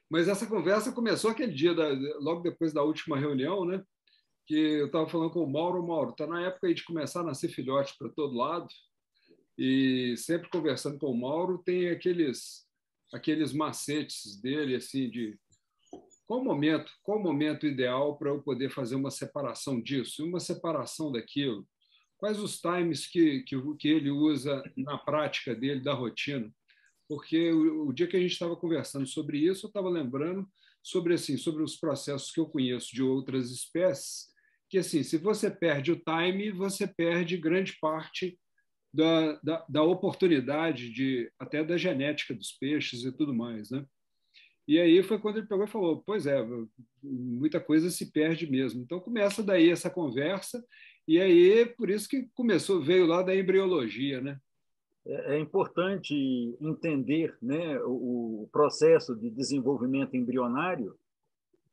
Mas essa conversa começou aquele dia, logo depois da última reunião, né? Que eu estava falando com o Mauro. Mauro, está na época aí de começar a nascer filhote para todo lado, e sempre conversando com o Mauro, tem aqueles macetes dele, assim, de qual o momento ideal para eu poder fazer uma separação disso, uma separação daquilo, quais os times que ele usa na prática dele, da rotina. Porque o dia que a gente estava conversando sobre isso, eu estava lembrando sobre, assim, sobre os processos que eu conheço de outras espécies, que, assim, se você perde o time, você perde grande parte da oportunidade, até da genética dos peixes e tudo mais, né? E aí foi quando ele pegou e falou, pois é, muita coisa se perde mesmo. Então começa daí essa conversa, e aí por isso que veio lá da embriologia, né? É importante entender, né, o processo de desenvolvimento embrionário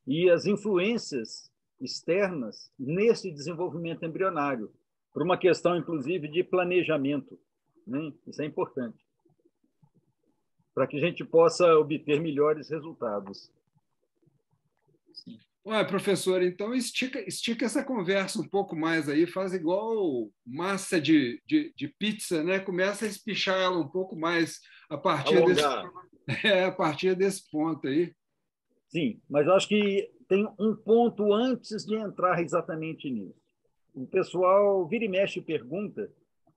e as influências externas nesse desenvolvimento embrionário, por uma questão, inclusive, de planejamento, né? Isso é importante, para que a gente possa obter melhores resultados. Ué, professor, então estica essa conversa um pouco mais aí, faz igual massa de pizza, né? Começa a espichar ela um pouco mais a partir desse, Alongar. a partir desse ponto aí. Sim, mas eu acho que tem um ponto antes de entrar exatamente nisso. O pessoal vira e mexe e pergunta,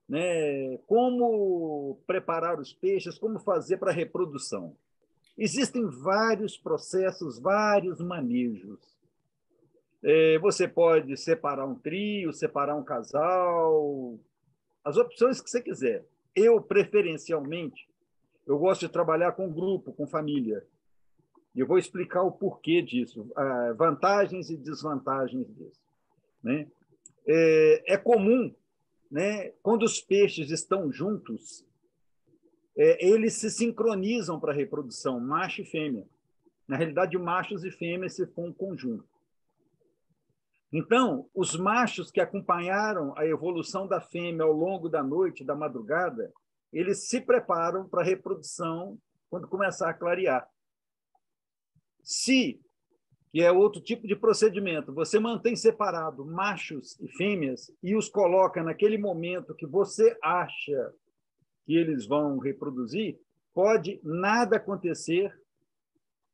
né, como preparar os peixes, como fazer para a reprodução. Existem vários processos, vários manejos. Você pode separar um trio, separar um casal, as opções que você quiser. Eu, preferencialmente, eu gosto de trabalhar com grupo, com família. E eu vou explicar o porquê disso, vantagens e desvantagens disso. Né? É comum, né, quando os peixes estão juntos, eles se sincronizam para a reprodução, macho e fêmea. Na realidade, machos e fêmeas se formam um conjunto. Então, os machos que acompanharam a evolução da fêmea ao longo da noite, da madrugada, eles se preparam para a reprodução quando começar a clarear. Se, que é outro tipo de procedimento, você mantém separado machos e fêmeas e os coloca naquele momento que você acha que eles vão reproduzir, pode nada acontecer,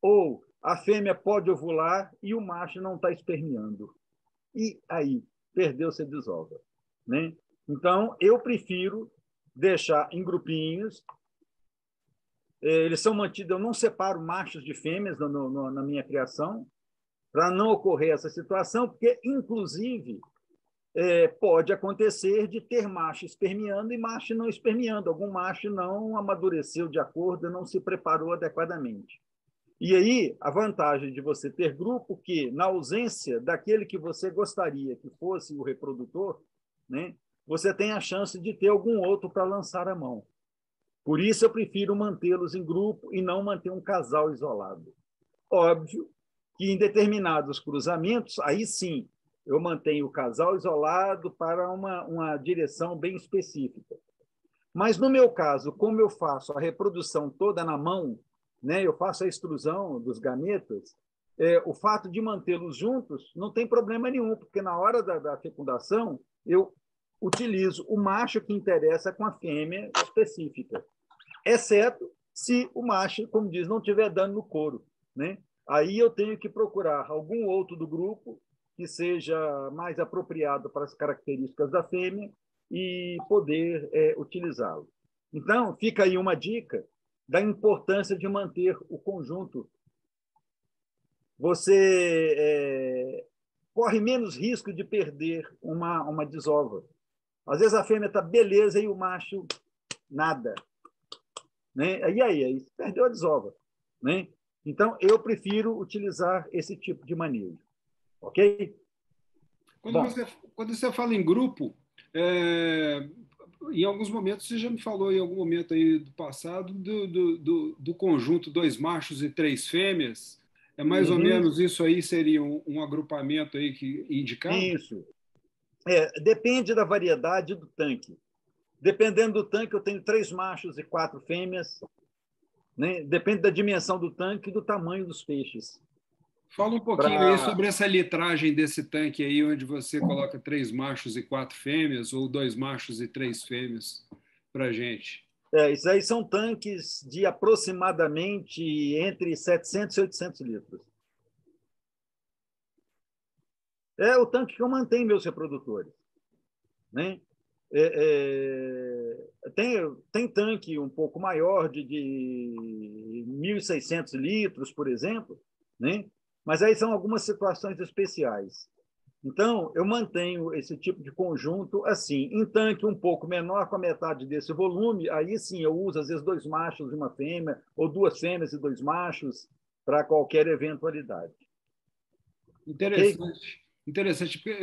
ou a fêmea pode ovular e o macho não está espermeando. E aí, perdeu-se a desova. Né? Então, eu prefiro deixar em grupinhos. Eles são mantidos, eu não separo machos de fêmeas na minha criação, para não ocorrer essa situação, porque, inclusive, pode acontecer de ter macho espermeando e macho não espermeando. Algum macho não amadureceu de acordo, não se preparou adequadamente. E aí, a vantagem de você ter grupo que, na ausência daquele que você gostaria que fosse o reprodutor, né, você tem a chance de ter algum outro para lançar a mão. Por isso, eu prefiro mantê-los em grupo e não manter um casal isolado. Óbvio que em determinados cruzamentos, aí sim, eu mantenho o casal isolado para uma direção bem específica. Mas, no meu caso, como eu faço a reprodução toda na mão, né, eu faço a extrusão dos gametas, o fato de mantê-los juntos não tem problema nenhum, porque na hora da fecundação eu utilizo o macho que interessa com a fêmea específica, exceto se o macho, como diz, não estiver dando no couro. Né? Aí eu tenho que procurar algum outro do grupo que seja mais apropriado para as características da fêmea e poder utilizá-lo. Então, fica aí uma dica da importância de manter o conjunto. Você corre menos risco de perder uma desova. Às vezes a fêmea está beleza e o macho nada. Né? E aí perdeu a desova. Né? Então, eu prefiro utilizar esse tipo de manejo. Ok? Quando você fala em grupo, em alguns momentos, você já me falou em algum momento aí do passado do conjunto dois machos e três fêmeas. É mais ou menos isso aí, seria um agrupamento aí que indicado? Isso. Depende da variedade do tanque. Dependendo do tanque, eu tenho 3 machos e 4 fêmeas. né? Depende da dimensão do tanque e do tamanho dos peixes. Fala um pouquinho aí sobre essa litragem desse tanque aí, onde você coloca 3 machos e 4 fêmeas, ou 2 machos e 3 fêmeas, para a gente. Isso aí são tanques de aproximadamente entre 700 e 800 litros. É o tanque que eu mantenho meus reprodutores, né? Tem tanque um pouco maior, de 1.600 litros, por exemplo, né? Mas aí são algumas situações especiais. Então, eu mantenho esse tipo de conjunto assim, em tanque um pouco menor, com a metade desse volume, aí sim eu uso, às vezes, 2 machos e uma fêmea, ou 2 fêmeas e 2 machos, para qualquer eventualidade. Interessante. Okay? Interessante, porque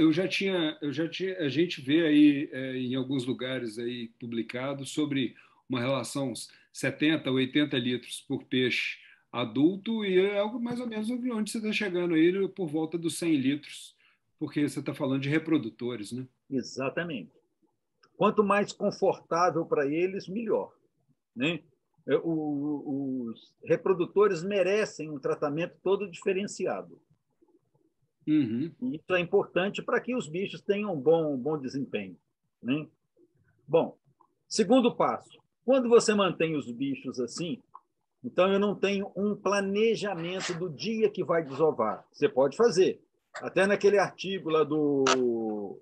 a gente vê aí em alguns lugares aí publicados sobre uma relação 70, 80 litros por peixe adulto, e é algo mais ou menos onde você está chegando aí, por volta dos 100 litros, porque você está falando de reprodutores, né? Exatamente. Quanto mais confortável para eles, melhor, né? Os reprodutores merecem um tratamento todo diferenciado. Uhum. Isso é importante para que os bichos tenham um bom desempenho, né? Bom, segundo passo, quando você mantém os bichos assim, então eu não tenho um planejamento do dia que vai desovar. Você pode fazer. Até naquele artigo lá do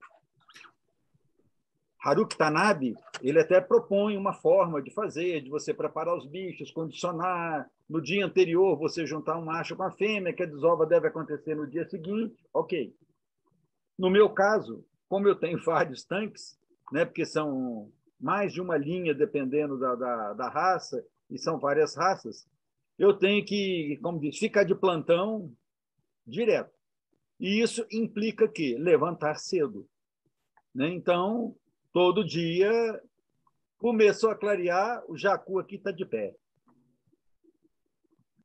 Haruki Tanabe, ele até propõe uma forma de fazer, de você preparar os bichos, condicionar. No dia anterior, você juntar um macho com a fêmea, que a desova deve acontecer no dia seguinte. Ok. No meu caso, como eu tenho vários tanques, né, porque são mais de uma linha, dependendo da raça, e são várias raças, eu tenho que, como diz, ficar de plantão direto. E isso implica que levantar cedo, né? Então, todo dia começou a clarear, o jacu aqui está de pé.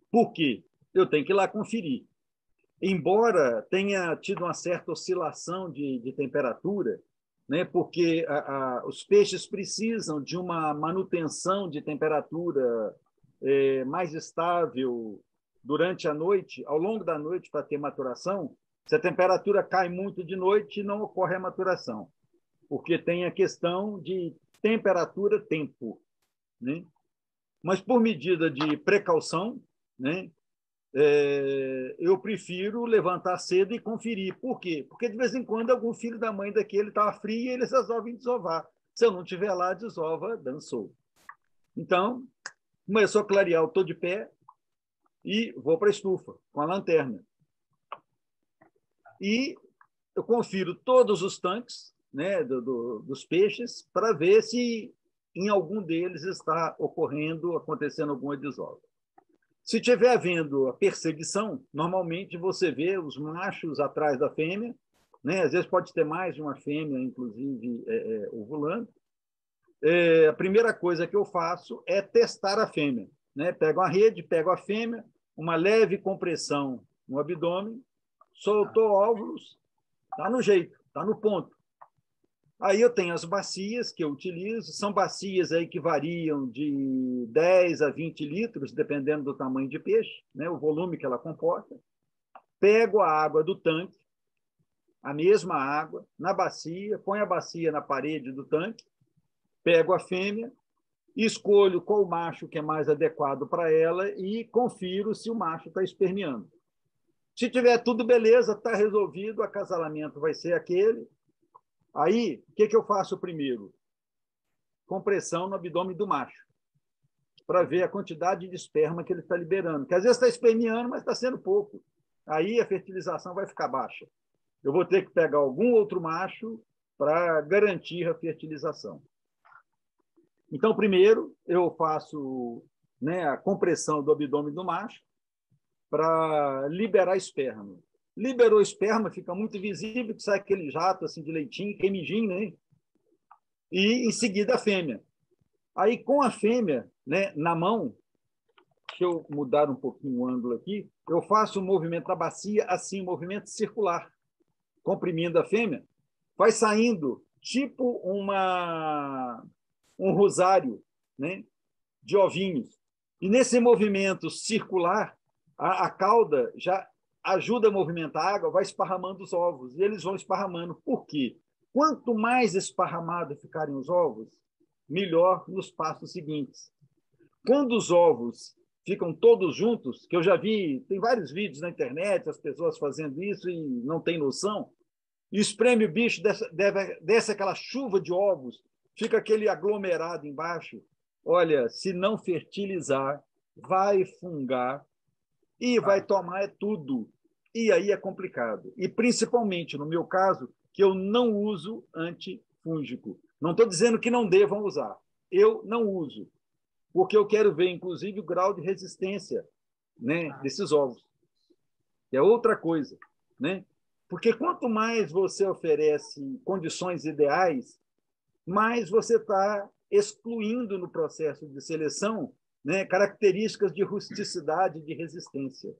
Por quê? Eu tenho que ir lá conferir. Embora tenha tido uma certa oscilação de temperatura, né, porque os peixes precisam de uma manutenção de temperatura mais estável durante a noite, ao longo da noite, para ter maturação. Se a temperatura cai muito de noite, não ocorre a maturação, porque tem a questão de temperatura-tempo, né? Mas, por medida de precaução, né, eu prefiro levantar cedo e conferir. Por quê? Porque, de vez em quando, algum filho da mãe daquele estava frio e eles resolvem desovar. Se eu não estiver lá, desova, dançou. Então, começou a clarear, eu estou de pé e vou para a estufa com a lanterna. E eu confiro todos os tanques, né, dos peixes, para ver se em algum deles está acontecendo alguma desova. Se tiver havendo a perseguição, normalmente você vê os machos atrás da fêmea, né? Às vezes pode ter mais de uma fêmea, inclusive, ovulando. A primeira coisa que eu faço é testar a fêmea, né? Pego a rede, pego a fêmea, uma leve compressão no abdômen, soltou óvulos, está no jeito, está no ponto. Aí eu tenho as bacias que eu utilizo, são bacias aí que variam de 10 a 20 litros, dependendo do tamanho de peixe, né, o volume que ela comporta. Pego a água do tanque, a mesma água, na bacia, ponho a bacia na parede do tanque, pego a fêmea, escolho qual o macho que é mais adequado para ela e confiro se o macho está esperneando. Se tiver tudo beleza, está resolvido, o acasalamento vai ser aquele. Aí, o que eu faço primeiro? Compressão no abdômen do macho, para ver a quantidade de esperma que ele está liberando. Que às vezes está esperneando, mas está sendo pouco. Aí a fertilização vai ficar baixa. Eu vou ter que pegar algum outro macho para garantir a fertilização. Então, primeiro, eu faço, né, a compressão do abdômen do macho para liberar esperma. Liberou esperma, fica muito visível, que sai aquele jato assim, de leitinho, queimidinho, né? E, em seguida, a fêmea. Aí, com a fêmea, né, na mão, deixa eu mudar um pouquinho o ângulo aqui, eu faço o movimento da bacia, assim, um movimento circular, comprimindo a fêmea, vai saindo tipo um rosário, né, de ovinhos. E nesse movimento circular, a cauda já ajuda a movimentar a água, vai esparramando os ovos, e eles vão esparramando. Por quê? Quanto mais esparramado ficarem os ovos, melhor nos passos seguintes. Quando os ovos ficam todos juntos, que eu já vi, tem vários vídeos na internet, as pessoas fazendo isso e não tem noção, e espreme o bicho, desce aquela chuva de ovos, fica aquele aglomerado embaixo. Olha, se não fertilizar, vai fungar e vai tomar tudo. E aí é complicado. E principalmente, no meu caso, que eu não uso antifúngico. Não estou dizendo que não devam usar. Eu não uso, porque eu quero ver, inclusive, o grau de resistência, né, desses ovos. É outra coisa, né? Porque quanto mais você oferece condições ideais, mais você está excluindo no processo de seleção, né, características de rusticidade e de resistência.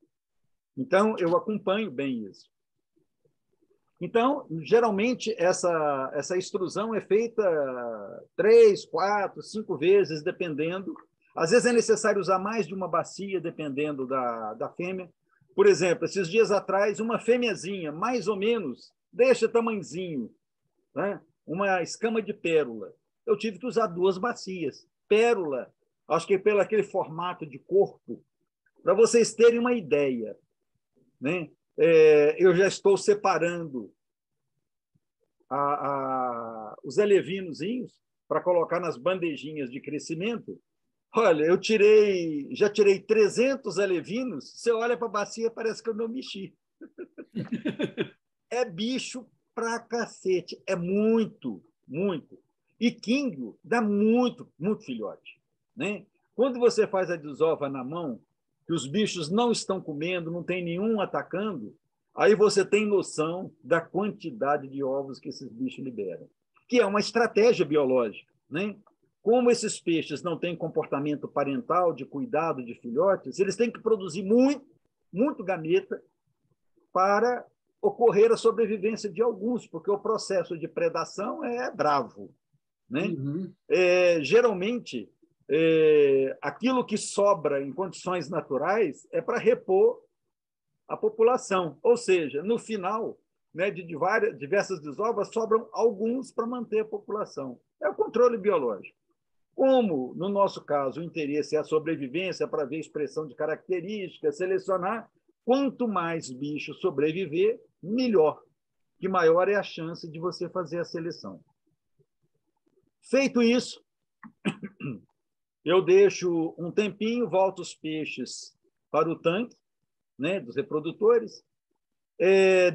Então, eu acompanho bem isso. Então, geralmente, essa extrusão é feita 3, 4, 5 vezes, dependendo. Às vezes é necessário usar mais de uma bacia, dependendo da fêmea. Por exemplo, esses dias atrás, uma fêmeazinha, mais ou menos, desse tamanhozinho, né? Uma escama de pérola. Eu tive que usar 2 bacias. Pérola, acho que pelo aquele formato de corpo, para vocês terem uma ideia, né? Eu já estou separando os alevinozinhos para colocar nas bandejinhas de crescimento. Olha, já tirei 300 alevinos, você olha para a bacia, parece que eu não mexi. É bicho pra cacete, é muito, muito. E quingo dá muito, muito filhote, né? Quando você faz a desova na mão, que os bichos não estão comendo, não tem nenhum atacando, aí você tem noção da quantidade de ovos que esses bichos liberam, que é uma estratégia biológica, né? Como esses peixes não têm comportamento parental de cuidado de filhotes, eles têm que produzir muito, muito gameta para ocorrer a sobrevivência de alguns, porque o processo de predação é bravo, né? Uhum. Geralmente, aquilo que sobra em condições naturais é para repor a população. Ou seja, no final, né, de diversas desovas, sobram alguns para manter a população. É o controle biológico. Como, no nosso caso, o interesse é a sobrevivência para ver expressão de características, selecionar, quanto mais bicho sobreviver, melhor, que maior é a chance de você fazer a seleção. Feito isso, eu deixo um tempinho, volto os peixes para o tanque, né, dos reprodutores.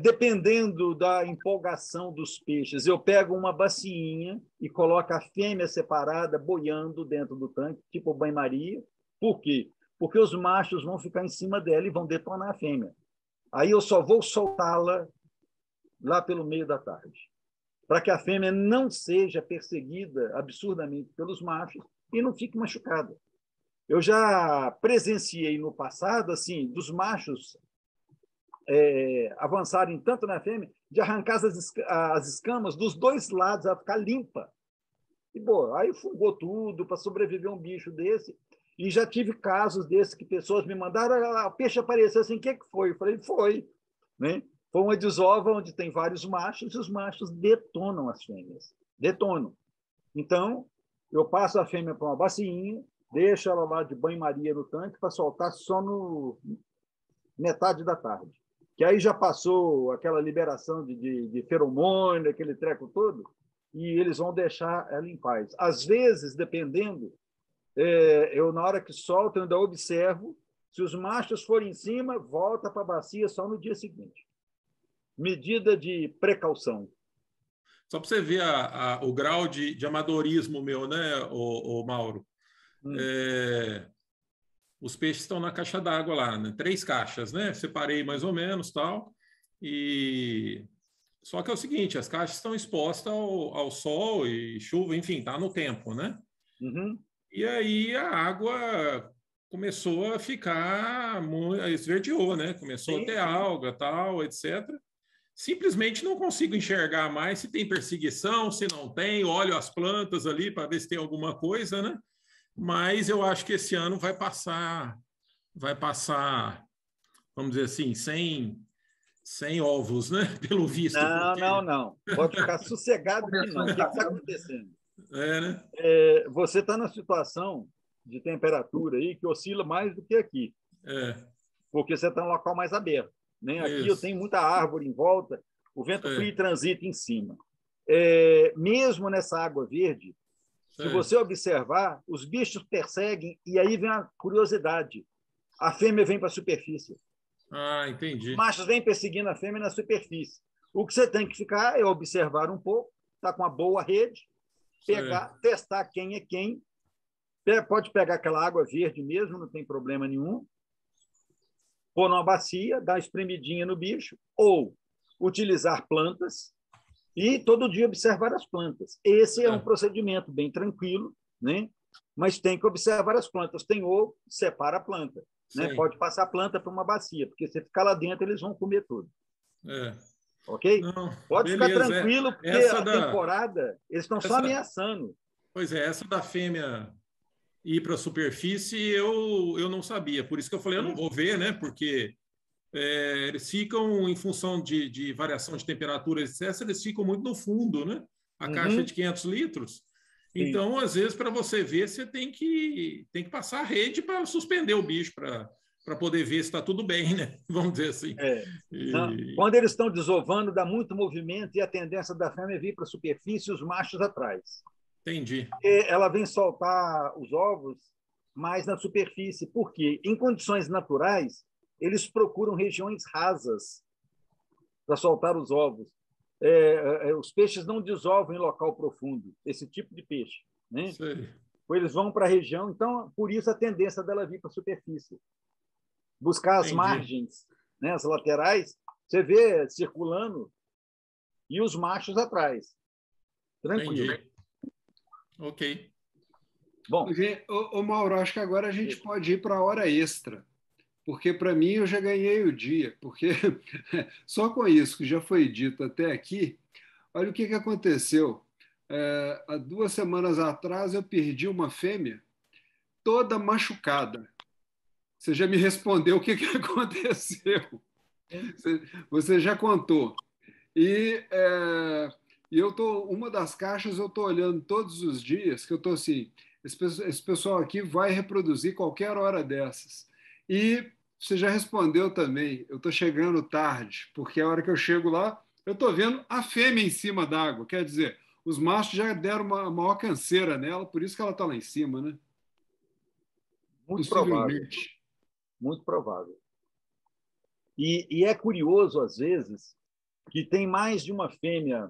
Dependendo da empolgação dos peixes, eu pego uma bacinha e coloco a fêmea separada, boiando dentro do tanque, tipo banho-maria. Por quê? Porque os machos vão ficar em cima dela e vão detonar a fêmea. Aí eu só vou soltá-la lá pelo meio da tarde, para que a fêmea não seja perseguida absurdamente pelos machos e não fique machucada. Eu já presenciei no passado, assim, dos machos avançarem tanto na fêmea, de arrancar as escamas dos 2 lados, ela ficar limpa. E, pô, aí fungou tudo para sobreviver um bicho desse. E já tive casos desses que pessoas me mandaram, o peixe apareceu assim, o que foi? Eu falei, foi. Né? Foi uma desova onde tem vários machos e os machos detonam as fêmeas. Detonam. Então, eu passo a fêmea para uma bacinha, deixo ela lá de banho-maria no tanque para soltar só no metade da tarde. Que aí já passou aquela liberação de feromônio, aquele treco todo, e eles vão deixar ela em paz. Às vezes, dependendo, eu, na hora que solto, eu ainda observo, se os machos forem em cima, volta para a bacia só no dia seguinte. Medida de precaução. Só para você ver o grau de amadorismo meu, né, o Mauro? Os peixes estão na caixa d'água lá, né? 3 caixas, né? Separei mais ou menos, tal. E só que é o seguinte, as caixas estão expostas ao sol e chuva, enfim, tá no tempo, né? Uhum. E aí a água começou a ficar esverdeou, né? Começou a ter alga, tal, etc. Simplesmente não consigo enxergar mais se tem perseguição, se não tem, olho as plantas ali para ver se tem alguma coisa, né? mas eu acho que esse ano vai passar, vamos dizer assim, sem ovos, né? Pelo visto. Não, porque... não. Pode ficar sossegado que não. O que está acontecendo? Né? Você está na situação de temperatura aí que oscila mais do que aqui, porque você está em um local mais aberto. Né? Aqui eu tenho muita árvore em volta, o vento frio transita em cima. Mesmo nessa água verde, se você observar, os bichos perseguem, e aí vem a curiosidade. A fêmea vem para a superfície. Ah, entendi. Os machos vêm perseguindo a fêmea na superfície. O que você tem que ficar é observar um pouco, tá com uma boa rede, pegar, testar quem é quem. Pode pegar aquela água verde mesmo, não tem problema nenhum. Pôr numa bacia, dar uma espremidinha no bicho, ou utilizar plantas e todo dia observar as plantas. Esse é um procedimento bem tranquilo, né? Mas tem que observar as plantas. Tem ovo, separa a planta. Né? Pode passar a planta para uma bacia, porque se ficar lá dentro, eles vão comer tudo. Ok? Não, pode beleza. Ficar tranquilo, porque a temporada, eles estão só ameaçando. Pois é, essa da fêmea ir para a superfície, eu não sabia. Por isso que eu falei, eu não vou ver, né? Porque eles ficam, em função de variação de temperatura, etc., eles ficam muito no fundo, né? A caixa de 500 litros. Então, às vezes, para você ver, você tem que passar a rede para suspender o bicho, para poder ver se está tudo bem, né? Vamos dizer assim. Quando eles estão desovando, dá muito movimento e a tendência da fêmea é vir para a superfície e os machos atrás. Entendi. Ela vem soltar os ovos mais na superfície, porque, em condições naturais, eles procuram regiões rasas para soltar os ovos. Os peixes não desovam em local profundo, esse tipo de peixe. Né? Eles vão para a região, então, por isso a tendência dela vir para a superfície. Buscar as margens, né, as laterais, você vê circulando, e os machos atrás. Tranquilo. Entendi. Ok. Bom, Mauro, acho que agora a gente pode ir para a hora extra. Porque, para mim, eu já ganhei o dia. Porque só com isso que já foi dito até aqui, olha o que aconteceu. Há 2 semanas atrás, eu perdi uma fêmea toda machucada. Você já me respondeu o que aconteceu. Você já contou. E uma das caixas eu estou olhando todos os dias, que eu estou assim, esse pessoal aqui vai reproduzir qualquer hora dessas. E você já respondeu também, eu estou chegando tarde, porque a hora que eu chego lá, eu estou vendo a fêmea em cima d'água. Quer dizer, os machos já deram uma maior canseira nela, por isso que ela está lá em cima, né? Muito provável. Muito provável. E é curioso, às vezes, que tem mais de uma fêmea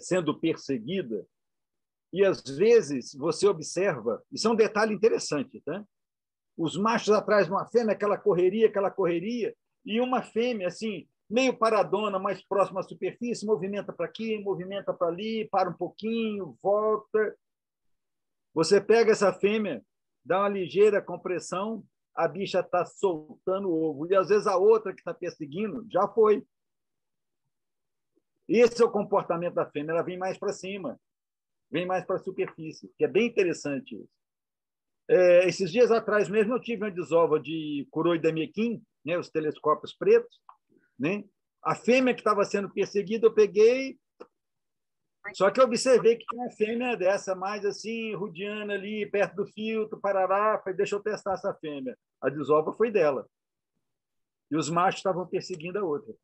sendo perseguida, e às vezes você observa, isso é um detalhe interessante, tá? Os machos atrás de uma fêmea, aquela correria, e uma fêmea, assim, meio paradona, mais próxima à superfície, movimenta para aqui, movimenta para ali, para um pouquinho, volta. Você pega essa fêmea, dá uma ligeira compressão, a bicha está soltando o ovo, e às vezes a outra que está perseguindo já foi. Esse é o comportamento da fêmea, ela vem mais para cima, vem mais para a superfície, que é bem interessante isso. Esses dias atrás mesmo eu tive uma desova de coroida mequim, né, os telescópios pretos, né? A fêmea que estava sendo perseguida eu peguei, só que eu observei que tinha uma fêmea dessa mais assim, rodeando ali, perto do filtro, parará, falei, deixa eu testar essa fêmea. A desova foi dela. E os machos estavam perseguindo a outra.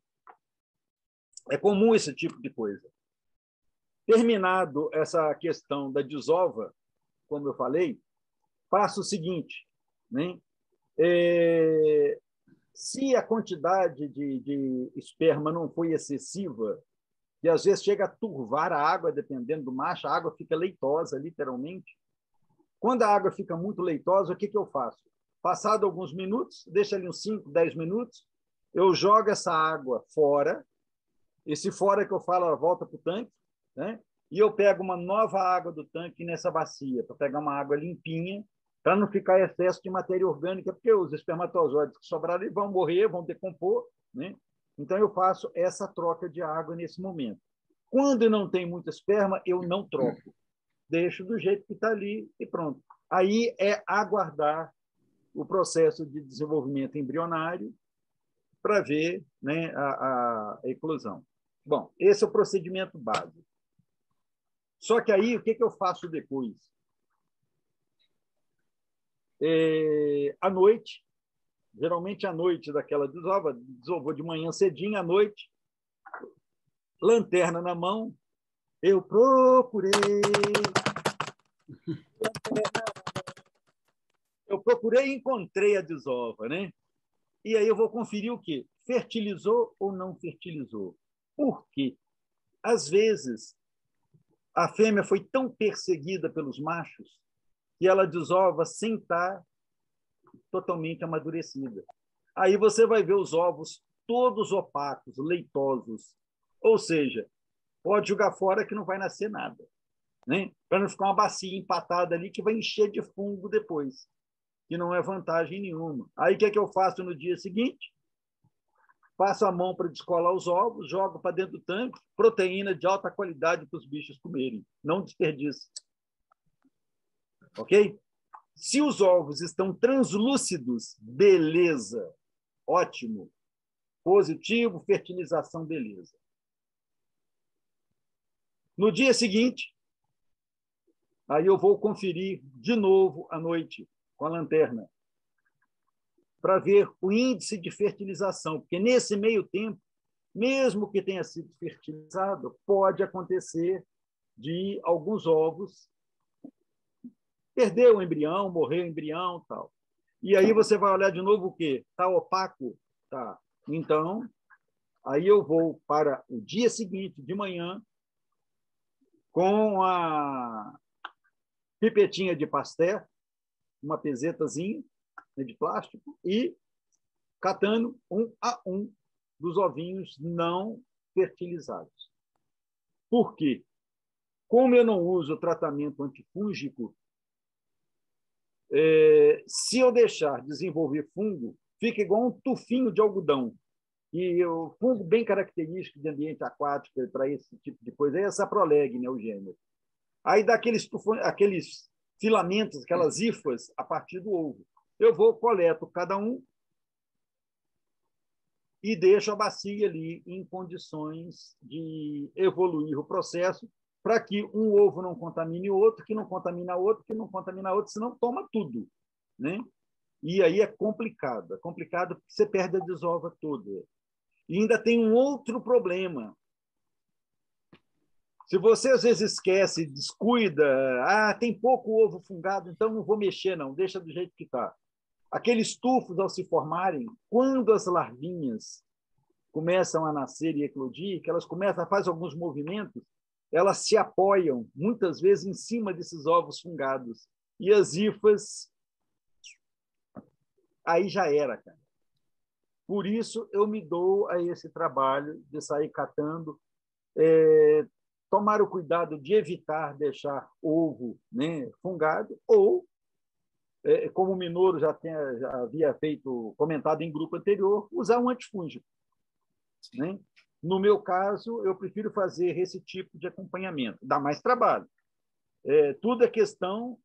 É comum esse tipo de coisa. Terminado essa questão da desova, como eu falei, passa o seguinte, né? Se a quantidade de esperma não foi excessiva, e às vezes chega a turvar a água, dependendo do macho, a água fica leitosa, literalmente. Quando a água fica muito leitosa, o que eu faço? Passado alguns minutos, deixa ali uns 5, 10 minutos, eu jogo essa água fora, esse fora que eu falo, ela volta para o tanque, né? E eu pego uma nova água do tanque nessa bacia, para pegar uma água limpinha, para não ficar excesso de matéria orgânica, porque os espermatozoides que sobrarem vão morrer, vão decompor, né? Então, eu faço essa troca de água nesse momento. Quando não tem muito esperma, eu não troco. Deixo do jeito que está ali e pronto. Aí é aguardar o processo de desenvolvimento embrionário para ver, né, a eclosão. Bom, esse é o procedimento básico. Só que aí, o que eu faço depois? À noite, geralmente à noite daquela desova, desovou de manhã cedinho, à noite, lanterna na mão, eu procurei, e encontrei a desova, né? E aí eu vou conferir o quê? Fertilizou ou não fertilizou? Por quê? Às vezes, a fêmea foi tão perseguida pelos machos que ela desova sem estar totalmente amadurecida. Aí você vai ver os ovos todos opacos, leitosos. Ou seja, pode jogar fora que não vai nascer nada, né? Para não ficar uma bacia empatada ali que vai encher de fungo depois, que não é vantagem nenhuma. Aí o que eu faço no dia seguinte? Passo a mão para descolar os ovos, jogo para dentro do tanque, proteína de alta qualidade para os bichos comerem. Não desperdice. Ok? Se os ovos estão translúcidos, beleza. Ótimo. Positivo, fertilização, beleza. No dia seguinte, aí eu vou conferir de novo à noite com a lanterna para ver o índice de fertilização, porque nesse meio tempo, mesmo que tenha sido fertilizado, pode acontecer de alguns ovos perder o embrião, morrer o embrião, tal. E aí você vai olhar de novo o quê? Está opaco? Tá. Então, aí eu vou para o dia seguinte, de manhã, com a pipetinha de Pasteur, uma pesetazinha de plástico, e catando um a um dos ovinhos não fertilizados. Por quê? Como eu não uso tratamento antifúngico, se eu deixar desenvolver fungo, fica igual um tufinho de algodão. E o fungo bem característico de ambiente aquático para esse tipo de coisa é a saproleg, né, o gênero. Aí dá aqueles filamentos, aquelas hifas a partir do ovo. Eu vou, coleto cada um e deixo a bacia ali em condições de evoluir o processo para que um ovo não contamine o outro, que não contamina outro, que não contamina outro, senão toma tudo, né? E aí é complicado porque você perde a desova toda. E ainda tem um outro problema. Se você às vezes esquece, descuida, tem pouco ovo fungado, então não vou mexer não, deixa do jeito que está. Aqueles tufos, ao se formarem, quando as larvinhas começam a nascer e eclodir, que elas começam a fazer alguns movimentos, elas se apoiam, muitas vezes, em cima desses ovos fungados. E as hifas, aí já era, cara. Por isso, eu me dou a esse trabalho de sair catando, tomar o cuidado de evitar deixar ovo, né, fungado, ou, como o Minoro já havia comentado em grupo anterior, usar um antifúngico. Né? No meu caso, eu prefiro fazer esse tipo de acompanhamento. Dá mais trabalho. Tudo é questão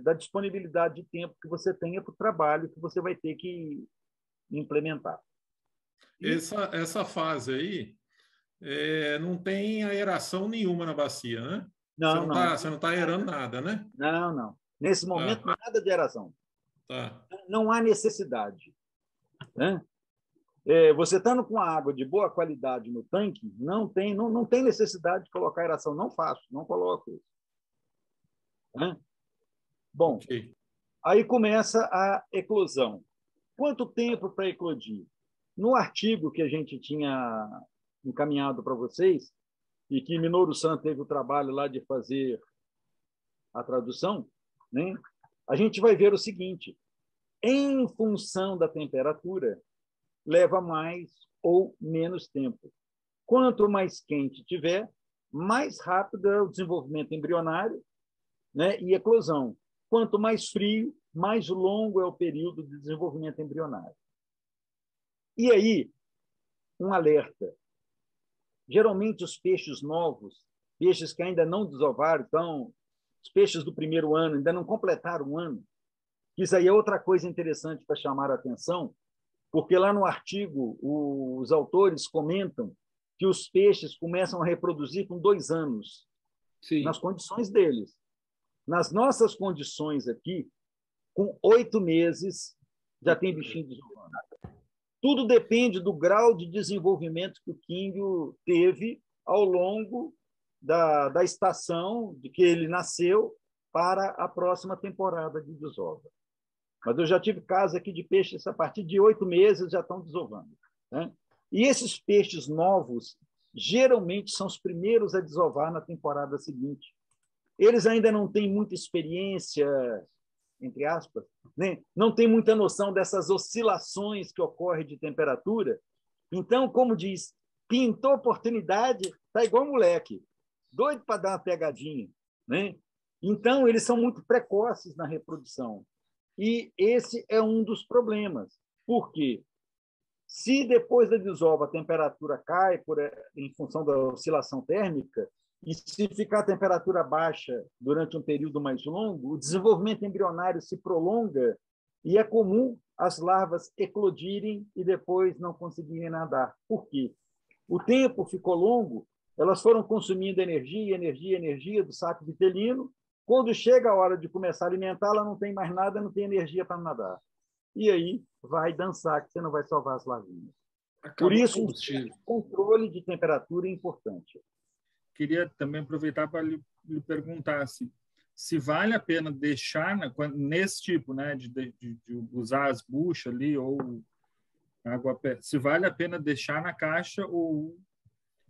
da disponibilidade de tempo que você tenha para o trabalho que você vai ter que implementar. Essa fase aí não tem aeração nenhuma na bacia, né? Não, Você não está aerando nada, né? Não. Nesse momento, nada de aeração. Tá. Não há necessidade. Né? Você estando com a água de boa qualidade no tanque, não tem necessidade de colocar aeração. Não faço, não coloco isso. Né? Bom, okay. Aí começa a eclosão. Quanto tempo para eclodir? No artigo que a gente tinha encaminhado para vocês, e que Minoru San teve o trabalho lá de fazer a tradução, né? A gente vai ver o seguinte: em função da temperatura, leva mais ou menos tempo. Quanto mais quente tiver, mais rápido é o desenvolvimento embrionário, né, e eclosão. Quanto mais frio, mais longo é o período de desenvolvimento embrionário. E aí, um alerta. Geralmente, os peixes novos, peixes que ainda não desovaram, estão Os peixes do primeiro ano ainda não completaram um ano. Isso aí é outra coisa interessante para chamar a atenção, porque lá no artigo os autores comentam que os peixes começam a reproduzir com 2 anos, Sim. nas condições deles. Nas nossas condições aqui, com 8 meses, já tem bichinho desovando. Tudo depende do grau de desenvolvimento que o químbio teve ao longo da estação de que ele nasceu para a próxima temporada de desova. Mas eu já tive casos aqui de peixes a partir de 8 meses já estão desovando, né? E esses peixes novos geralmente são os primeiros a desovar na temporada seguinte. Eles ainda não têm muita experiência, entre aspas, né? Não tem muita noção dessas oscilações que ocorrem de temperatura. Então, como diz, pintou oportunidade, está igual moleque, doido para dar uma pegadinha, né? Então, eles são muito precoces na reprodução. E esse é um dos problemas. Por quê? Se depois da desova a temperatura cai em função da oscilação térmica, e se ficar a temperatura baixa durante um período mais longo, o desenvolvimento embrionário se prolonga e é comum as larvas eclodirem e depois não conseguirem nadar. Por quê? O tempo ficou longo, elas foram consumindo energia do saco vitelino. Quando chega a hora de começar a alimentar, ela não tem mais nada, não tem energia para nadar. E aí vai dançar, que você não vai salvar as larvinhas. Por isso, o controle de temperatura é importante. Queria também aproveitar para lhe perguntar se vale a pena deixar, nesse tipo, né, de usar as buchas ali, ou água, se vale a pena deixar na caixa ou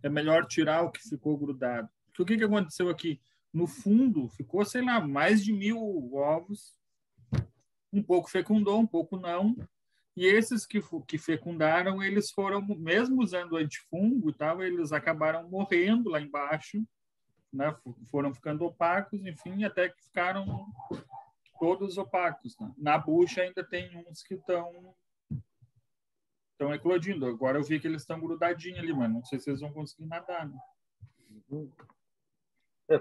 é melhor tirar o que ficou grudado. Porque o que aconteceu aqui? No fundo, ficou, sei lá, mais de 1.000 ovos. Um pouco fecundou, um pouco não. E esses que fecundaram, eles foram, mesmo usando antifungo e tal, eles acabaram morrendo lá embaixo, né? Foram ficando opacos, enfim, até que ficaram todos opacos, né? Na bucha ainda tem uns que estão eclodindo. Agora eu vi que eles estão grudadinhos ali, mas não sei se eles vão conseguir nadar, né?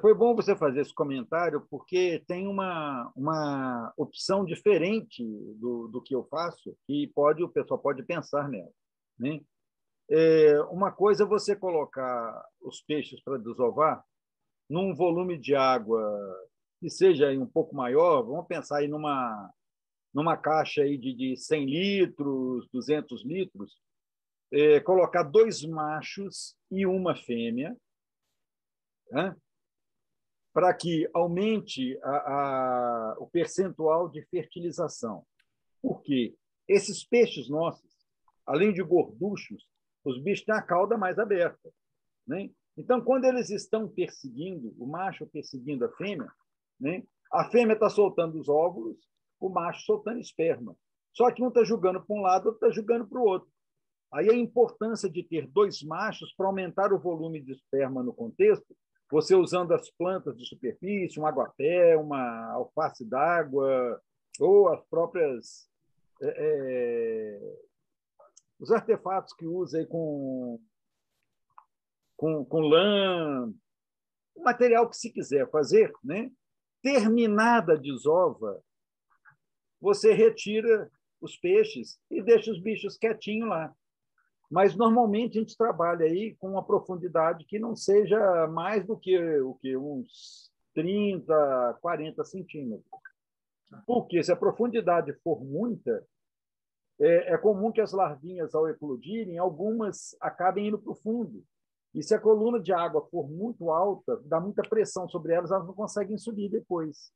Foi bom você fazer esse comentário, porque tem uma opção diferente do que eu faço e o pessoal pode pensar nela, né? Uma coisa é você colocar os peixes para desovar num volume de água que seja aí um pouco maior. Vamos pensar aí numa caixa aí de 100 litros, 200 litros, colocar 2 machos e uma fêmea, né? Para que aumente o percentual de fertilização. Por quê? Esses peixes nossos, além de gorduchos, os bichos têm a cauda mais aberta, né? Então, quando eles estão perseguindo, o macho perseguindo a fêmea, né? A fêmea está soltando os óvulos, o macho soltando esperma. Só que um está jogando para um lado, outro está jogando para o outro. Aí a importância de ter 2 machos para aumentar o volume de esperma no contexto, você usando as plantas de superfície, um aguapé, uma alface d'água, ou as próprias os artefatos que usa aí com lã, o material que se quiser fazer, né? Terminada a desova, você retira os peixes e deixa os bichos quietinhos lá. Mas, normalmente, a gente trabalha aí com uma profundidade que não seja mais do que uns 30, 40 centímetros. Porque, se a profundidade for muita, é comum que as larvinhas, ao eclodirem, algumas acabem indo para o fundo. E se a coluna de água for muito alta, dá muita pressão sobre elas, elas não conseguem subir depois.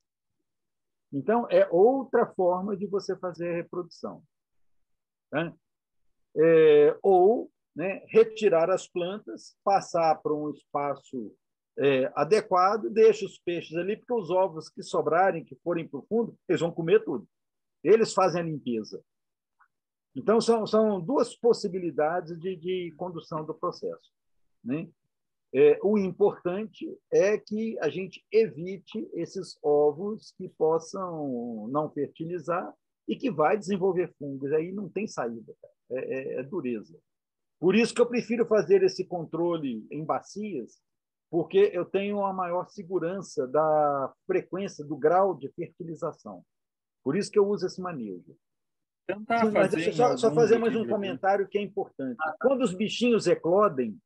Então, é outra forma de você fazer a reprodução, né? Ou, né, retirar as plantas, passar para um espaço adequado, deixa os peixes ali, porque os ovos que sobrarem, que forem para o fundo, eles vão comer tudo. Eles fazem a limpeza. Então, são 2 possibilidades de condução do processo, né? O importante é que a gente evite esses ovos que possam não fertilizar e que vai desenvolver fungos. Aí não tem saída, é dureza. Por isso que eu prefiro fazer esse controle em bacias, porque eu tenho uma maior segurança da frequência, do grau de fertilização. Por isso que eu uso esse manejo. Tentar Sim, mas fazer deixa eu em só alguns fazer mais um aqui, comentário que é importante. Quando os bichinhos eclodem,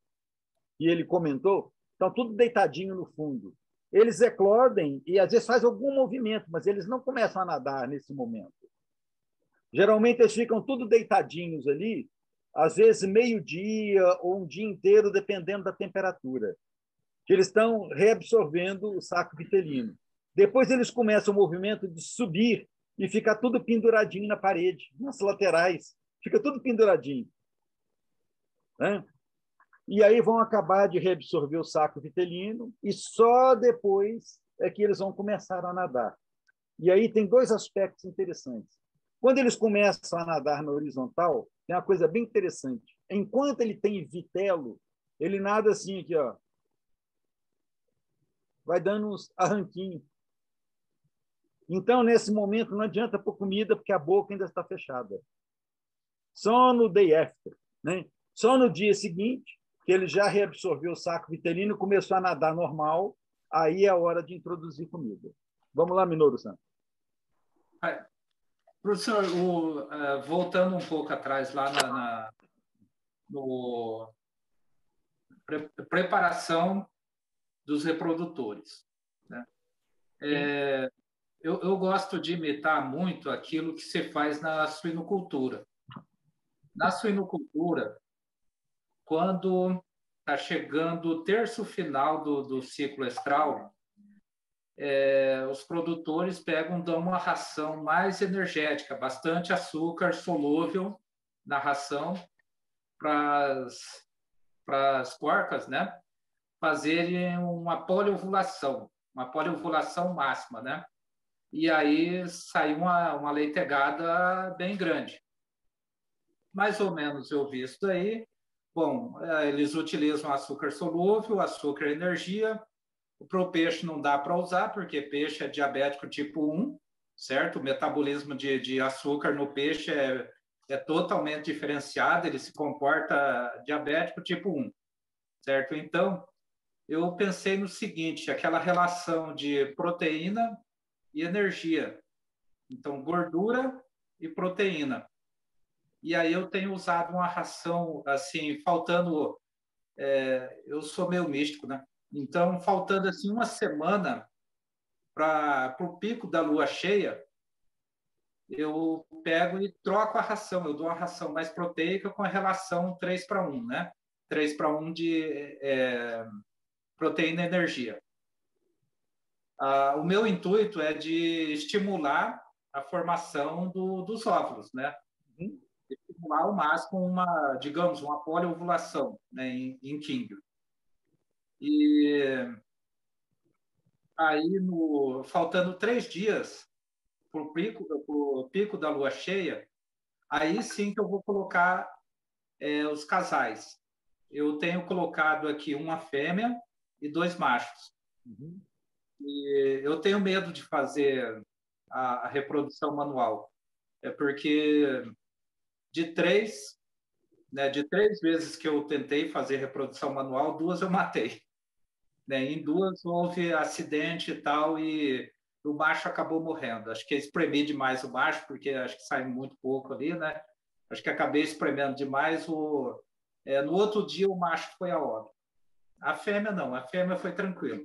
e ele comentou, estão tudo deitadinho no fundo. Eles eclodem e às vezes fazem algum movimento, mas eles não começam a nadar nesse momento. Geralmente eles ficam tudo deitadinhos ali, às vezes meio-dia ou um dia inteiro, dependendo da temperatura, que eles estão reabsorvendo o saco vitelino. Depois eles começam o movimento de subir e ficar tudo penduradinho na parede, nas laterais. Fica tudo penduradinho. Né? E aí vão acabar de reabsorver o saco vitelino e só depois é que eles vão começar a nadar. E aí tem dois aspectos interessantes. Quando eles começam a nadar na horizontal, tem uma coisa bem interessante. Enquanto ele tem vitelo, ele nada assim aqui, ó, vai dando uns arranquinhos. Então, nesse momento, não adianta pôr comida, porque a boca ainda está fechada. Só no day after, né? Só no dia seguinte, que ele já reabsorveu o saco vitelino e começou a nadar normal, aí é a hora de introduzir comida. Vamos lá, Minoru-san. Professor, voltando um pouco atrás lá no preparação dos reprodutores, né? Eu gosto de imitar muito aquilo que se faz na suinocultura. Na suinocultura, quando está chegando o terço final do ciclo estral, os produtores dão uma ração mais energética, bastante açúcar solúvel na ração para as porcas, né? Fazerem uma poliovulação máxima, né? E aí sai uma leitegada bem grande. Mais ou menos eu vi isso daí. Bom, eles utilizam açúcar solúvel, açúcar energia. Para o peixe não dá para usar, porque peixe é diabético tipo 1, certo? O metabolismo de açúcar no peixe é totalmente diferenciado, ele se comporta diabético tipo 1, certo? Então, eu pensei no seguinte, aquela relação de proteína e energia. Então, gordura e proteína. E aí eu tenho usado uma ração, assim, faltando... eu sou meio místico, né? Então, faltando assim uma semana para o pico da lua cheia, eu pego e troco a ração. Eu dou a ração mais proteica com a relação 3:1, né? 3:1 de proteína e energia. O meu intuito é de estimular a formação dos óvulos, né? Estimular ao máximo digamos, uma poliovulação, né? em químio. E aí, faltando 3 dias para o pico da lua cheia, aí sim que eu vou colocar os casais. Eu tenho colocado aqui uma fêmea e 2 machos. Uhum. E eu tenho medo de fazer a reprodução manual. Porque de 3 vezes que eu tentei fazer reprodução manual, 2 eu matei. Né? Em 2 houve acidente e tal, e o macho acabou morrendo. Acho que espremi demais o macho, porque acho que sai muito pouco ali, né? Acho que acabei espremendo demais. No outro dia, o macho foi a óbito. A fêmea não, a fêmea foi tranquila.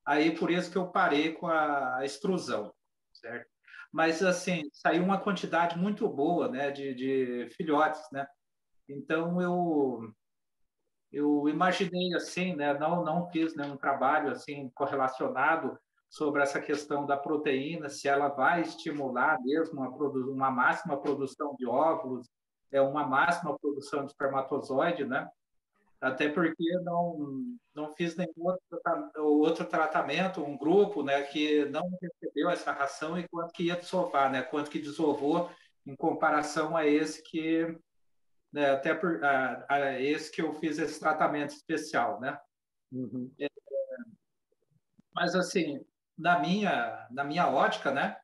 Aí, por isso que eu parei com a extrusão, certo? Mas, assim, saiu uma quantidade muito boa, né, de filhotes, né? Então, eu imaginei assim, né? Não fiz nenhum trabalho assim correlacionado sobre essa questão da proteína, se ela vai estimular mesmo uma máxima produção de óvulos, uma máxima produção de espermatozoide, né? Até porque não fiz nenhum outro tratamento, um grupo, né, que não recebeu essa ração e quanto que ia desovar, né? Quanto que desovou em comparação a esse que até esse que eu fiz esse tratamento especial, né? Uhum. Mas assim, na minha ótica, né?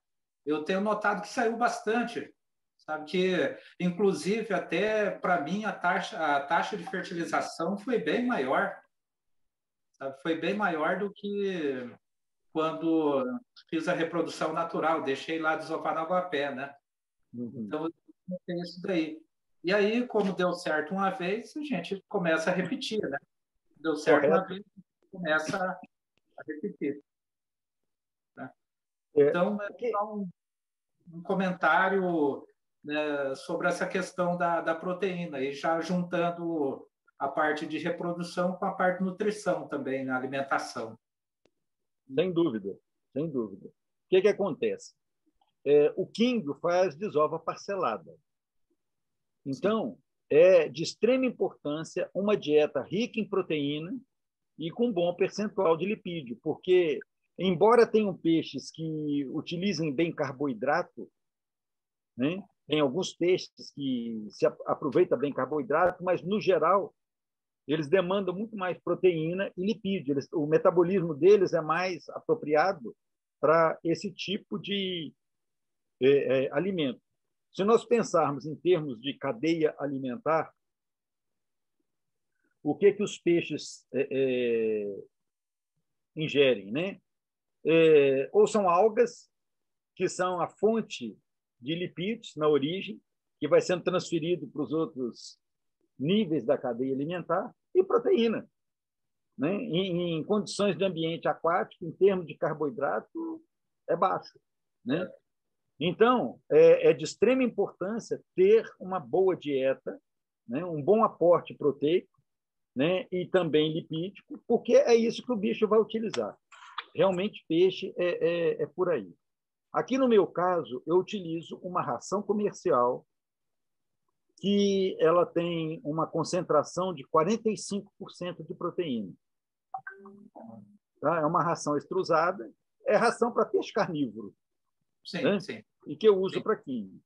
Eu tenho notado que saiu bastante, sabe que, inclusive, até para mim a taxa de fertilização foi bem maior, sabe? Foi bem maior do que quando fiz a reprodução natural, deixei lá desovar na Aguapé, né? Então, tem isso daí. E aí, como deu certo uma vez, a gente começa a repetir, né? Deu certo uma vez, começa a repetir. Né? Então, é só um comentário, né, sobre essa questão da proteína, e já juntando a parte de reprodução com a parte de nutrição também, na alimentação. Sem dúvida, sem dúvida. O que acontece? O quingo faz desova parcelada. Então, é de extrema importância uma dieta rica em proteína e com bom percentual de lipídio, porque, embora tenham peixes que utilizem bem carboidrato, né? Tem alguns peixes que se aproveita bem carboidrato, mas, no geral, eles demandam muito mais proteína e lipídio. O metabolismo deles é mais apropriado para esse tipo de alimento. Se nós pensarmos em termos de cadeia alimentar, o que os peixes ingerem, né? Ou são algas, que são a fonte de lipídios na origem, que vai sendo transferido para os outros níveis da cadeia alimentar, e proteína. Né? Em condições de ambiente aquático, em termos de carboidrato, é baixo. Né? Então, é de extrema importância ter uma boa dieta, né? Um bom aporte proteico, né? E também lipídico, porque é isso que o bicho vai utilizar. Realmente, peixe é por aí. Aqui, no meu caso, eu utilizo uma ração comercial que ela tem uma concentração de 45% de proteína. Tá? É uma ração extrusada, é ração para peixe carnívoro. Sim, né? sim. E que eu uso para química.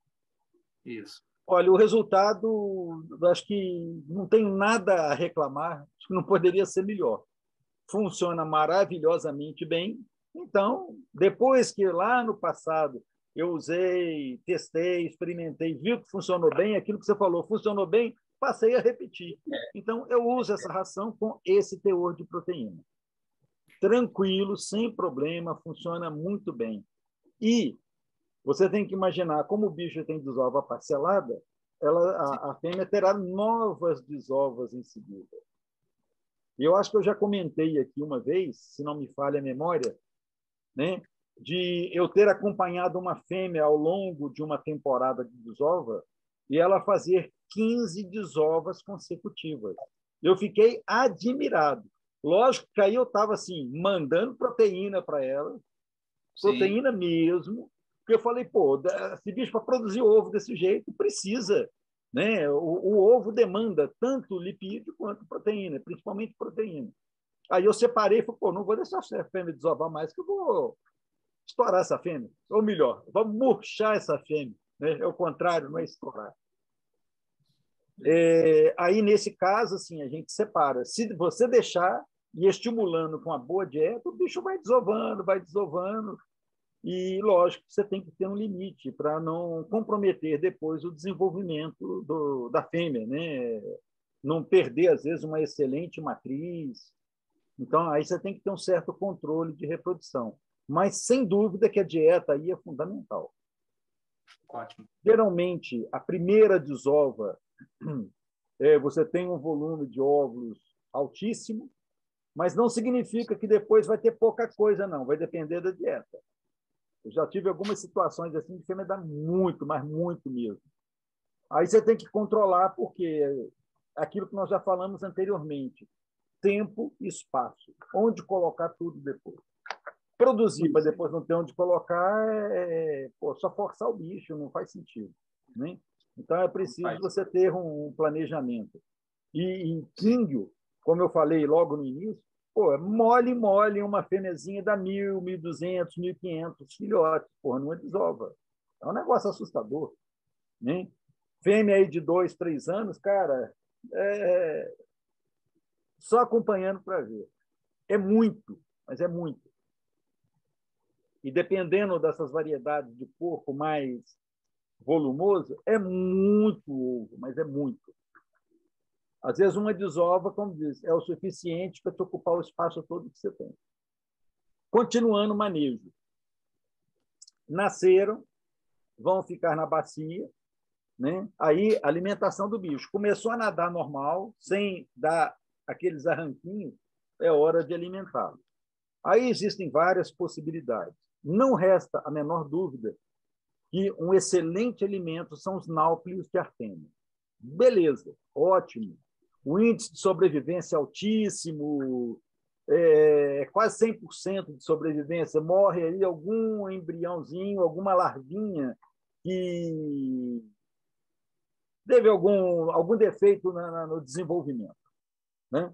Isso. Olha, o resultado, acho que não tenho nada a reclamar, acho que não poderia ser melhor. Funciona maravilhosamente bem. Então, depois que lá no passado eu usei, testei, experimentei, viu que funcionou bem, aquilo que você falou funcionou bem, passei a repetir. Então, eu uso essa ração com esse teor de proteína. Tranquilo, sem problema, funciona muito bem. E você tem que imaginar, como o bicho tem desova parcelada, a fêmea terá novas desovas em seguida. E eu acho que eu já comentei aqui uma vez, se não me falha a memória, né, de eu ter acompanhado uma fêmea ao longo de uma temporada de desova e ela fazer 15 desovas consecutivas. Eu fiquei admirado. Lógico que aí eu estava assim, mandando proteína para ela, proteína mesmo, porque eu falei, pô, esse bicho para produzir ovo desse jeito precisa, né? O ovo demanda tanto lipídio quanto proteína, principalmente proteína. Aí eu separei e falei, pô, não vou deixar a fêmea desovar mais, que eu vou estourar essa fêmea. Ou melhor, vamos murchar essa fêmea. Né? É o contrário, não é estourar. Aí, nesse caso, assim, a gente separa. Se você deixar e estimulando com uma boa dieta, o bicho vai desovando, vai desovando. E, lógico, você tem que ter um limite para não comprometer depois o desenvolvimento da fêmea, né? Não perder, às vezes, uma excelente matriz. Então, aí você tem que ter um certo controle de reprodução. Mas, sem dúvida, que a dieta aí é fundamental. Ótimo. Geralmente, a primeira desova, você tem um volume de óvulos altíssimo, mas não significa que depois vai ter pouca coisa, não. Vai depender da dieta. Eu já tive algumas situações assim de fêmea dar muito, mas muito mesmo. Aí você tem que controlar, porque aquilo que nós já falamos anteriormente, tempo e espaço. Onde colocar tudo depois. Produzir para depois não ter onde colocar só forçar o bicho, não faz sentido. Né? Então, é preciso você ter um planejamento. E quíngio, como eu falei logo no início, mole, uma fêmeazinha dá 1.000, 1.200, 1.500 filhotes. Não é desova. É um negócio assustador. Né? Fêmea aí de 2, 3 anos, cara, só acompanhando para ver. É muito, mas é muito. E dependendo dessas variedades de corpo mais volumoso, é muito ovo, mas é muito. Às vezes, uma desova, como diz, é o suficiente para te ocupar o espaço todo que você tem. Continuando o manejo. Nasceram, vão ficar na bacia, né? Aí, alimentação do bicho. Começou a nadar normal, sem dar aqueles arranquinhos, é hora de alimentá-lo. Aí existem várias possibilidades. Não resta a menor dúvida que um excelente alimento são os náuplios de Artêmia. Beleza, ótimo. O índice de sobrevivência é altíssimo, quase 100% de sobrevivência. Morre aí algum embriãozinho, alguma larvinha que teve algum defeito no desenvolvimento, né?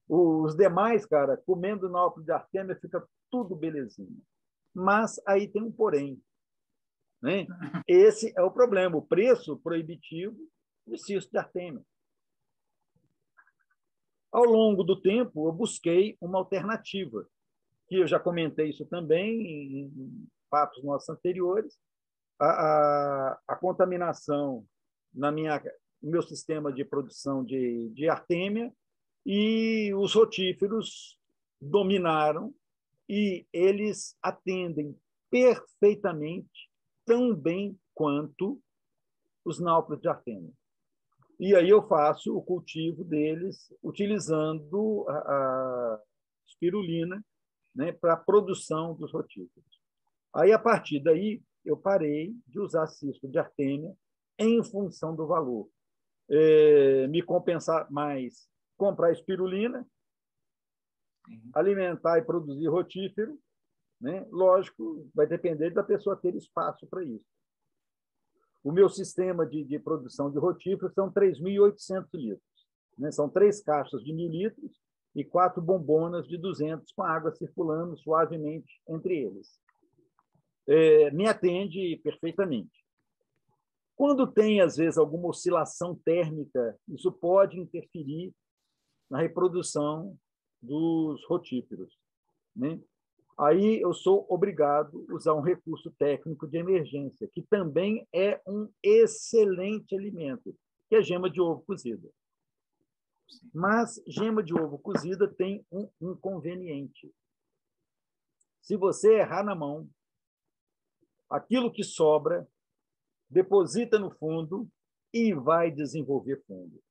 Os demais, cara, comendo náuplio de Artêmia, fica tudo belezinha. Mas aí tem um porém, né? Esse é o problema, o preço proibitivo do cisto de Artêmia. Ao longo do tempo, eu busquei uma alternativa, que eu já comentei isso também em papos nossos anteriores. A contaminação no meu sistema de produção de Artêmia, e os rotíferos dominaram, e eles atendem perfeitamente, tão bem quanto os náuplios de Artêmia. E aí eu faço o cultivo deles utilizando a espirulina, né, para a produção dos rotíferos. Aí, a partir daí, eu parei de usar cisto de Artêmia em função do valor. Me compensar mais comprar espirulina, alimentar e produzir rotífero, né? Lógico, vai depender da pessoa ter espaço para isso. O meu sistema de produção de rotífero são 3.800 litros, né? São 3 caixas de 1.000 litros e 4 bombonas de 200, com água circulando suavemente entre eles. Me atende perfeitamente. Quando tem, às vezes, alguma oscilação térmica, isso pode interferir na reprodução dos rotíferos, né? Aí eu sou obrigado a usar um recurso técnico de emergência, que também é um excelente alimento, que é gema de ovo cozida. Mas gema de ovo cozida tem um inconveniente. Se você errar na mão, aquilo que sobra deposita no fundo e vai desenvolver fungo.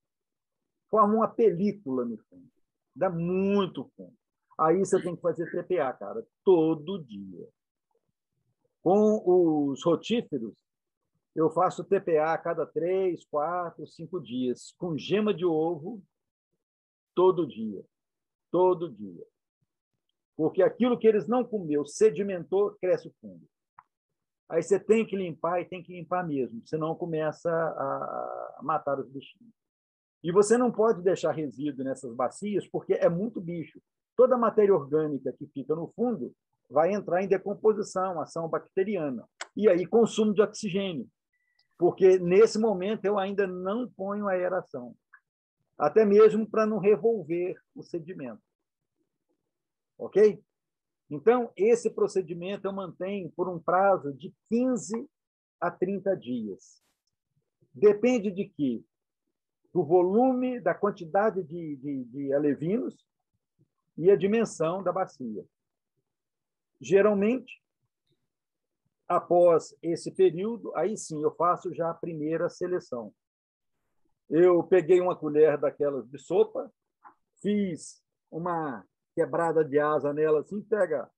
Forma uma película no fundo. Dá muito fundo. Aí você tem que fazer TPA, cara, todo dia. Com os rotíferos, eu faço TPA a cada 3, 4, 5 dias. Com gema de ovo, todo dia. Todo dia. Porque aquilo que eles não comeu, sedimentou, cresce o fungo. Aí você tem que limpar, e tem que limpar mesmo, senão começa a matar os bichinhos. E você não pode deixar resíduo nessas bacias, porque é muito bicho. Toda a matéria orgânica que fica no fundo vai entrar em decomposição, ação bacteriana. E aí, consumo de oxigênio, porque nesse momento eu ainda não ponho aeração, até mesmo para não revolver o sedimento. Ok? Então, esse procedimento eu mantenho por um prazo de 15 a 30 dias. Depende de quê? Do volume, da quantidade de alevinos e a dimensão da bacia. Geralmente, após esse período, aí sim eu faço já a primeira seleção. Eu peguei uma colher daquelas de sopa, fiz uma quebrada de asa nela, assim, pega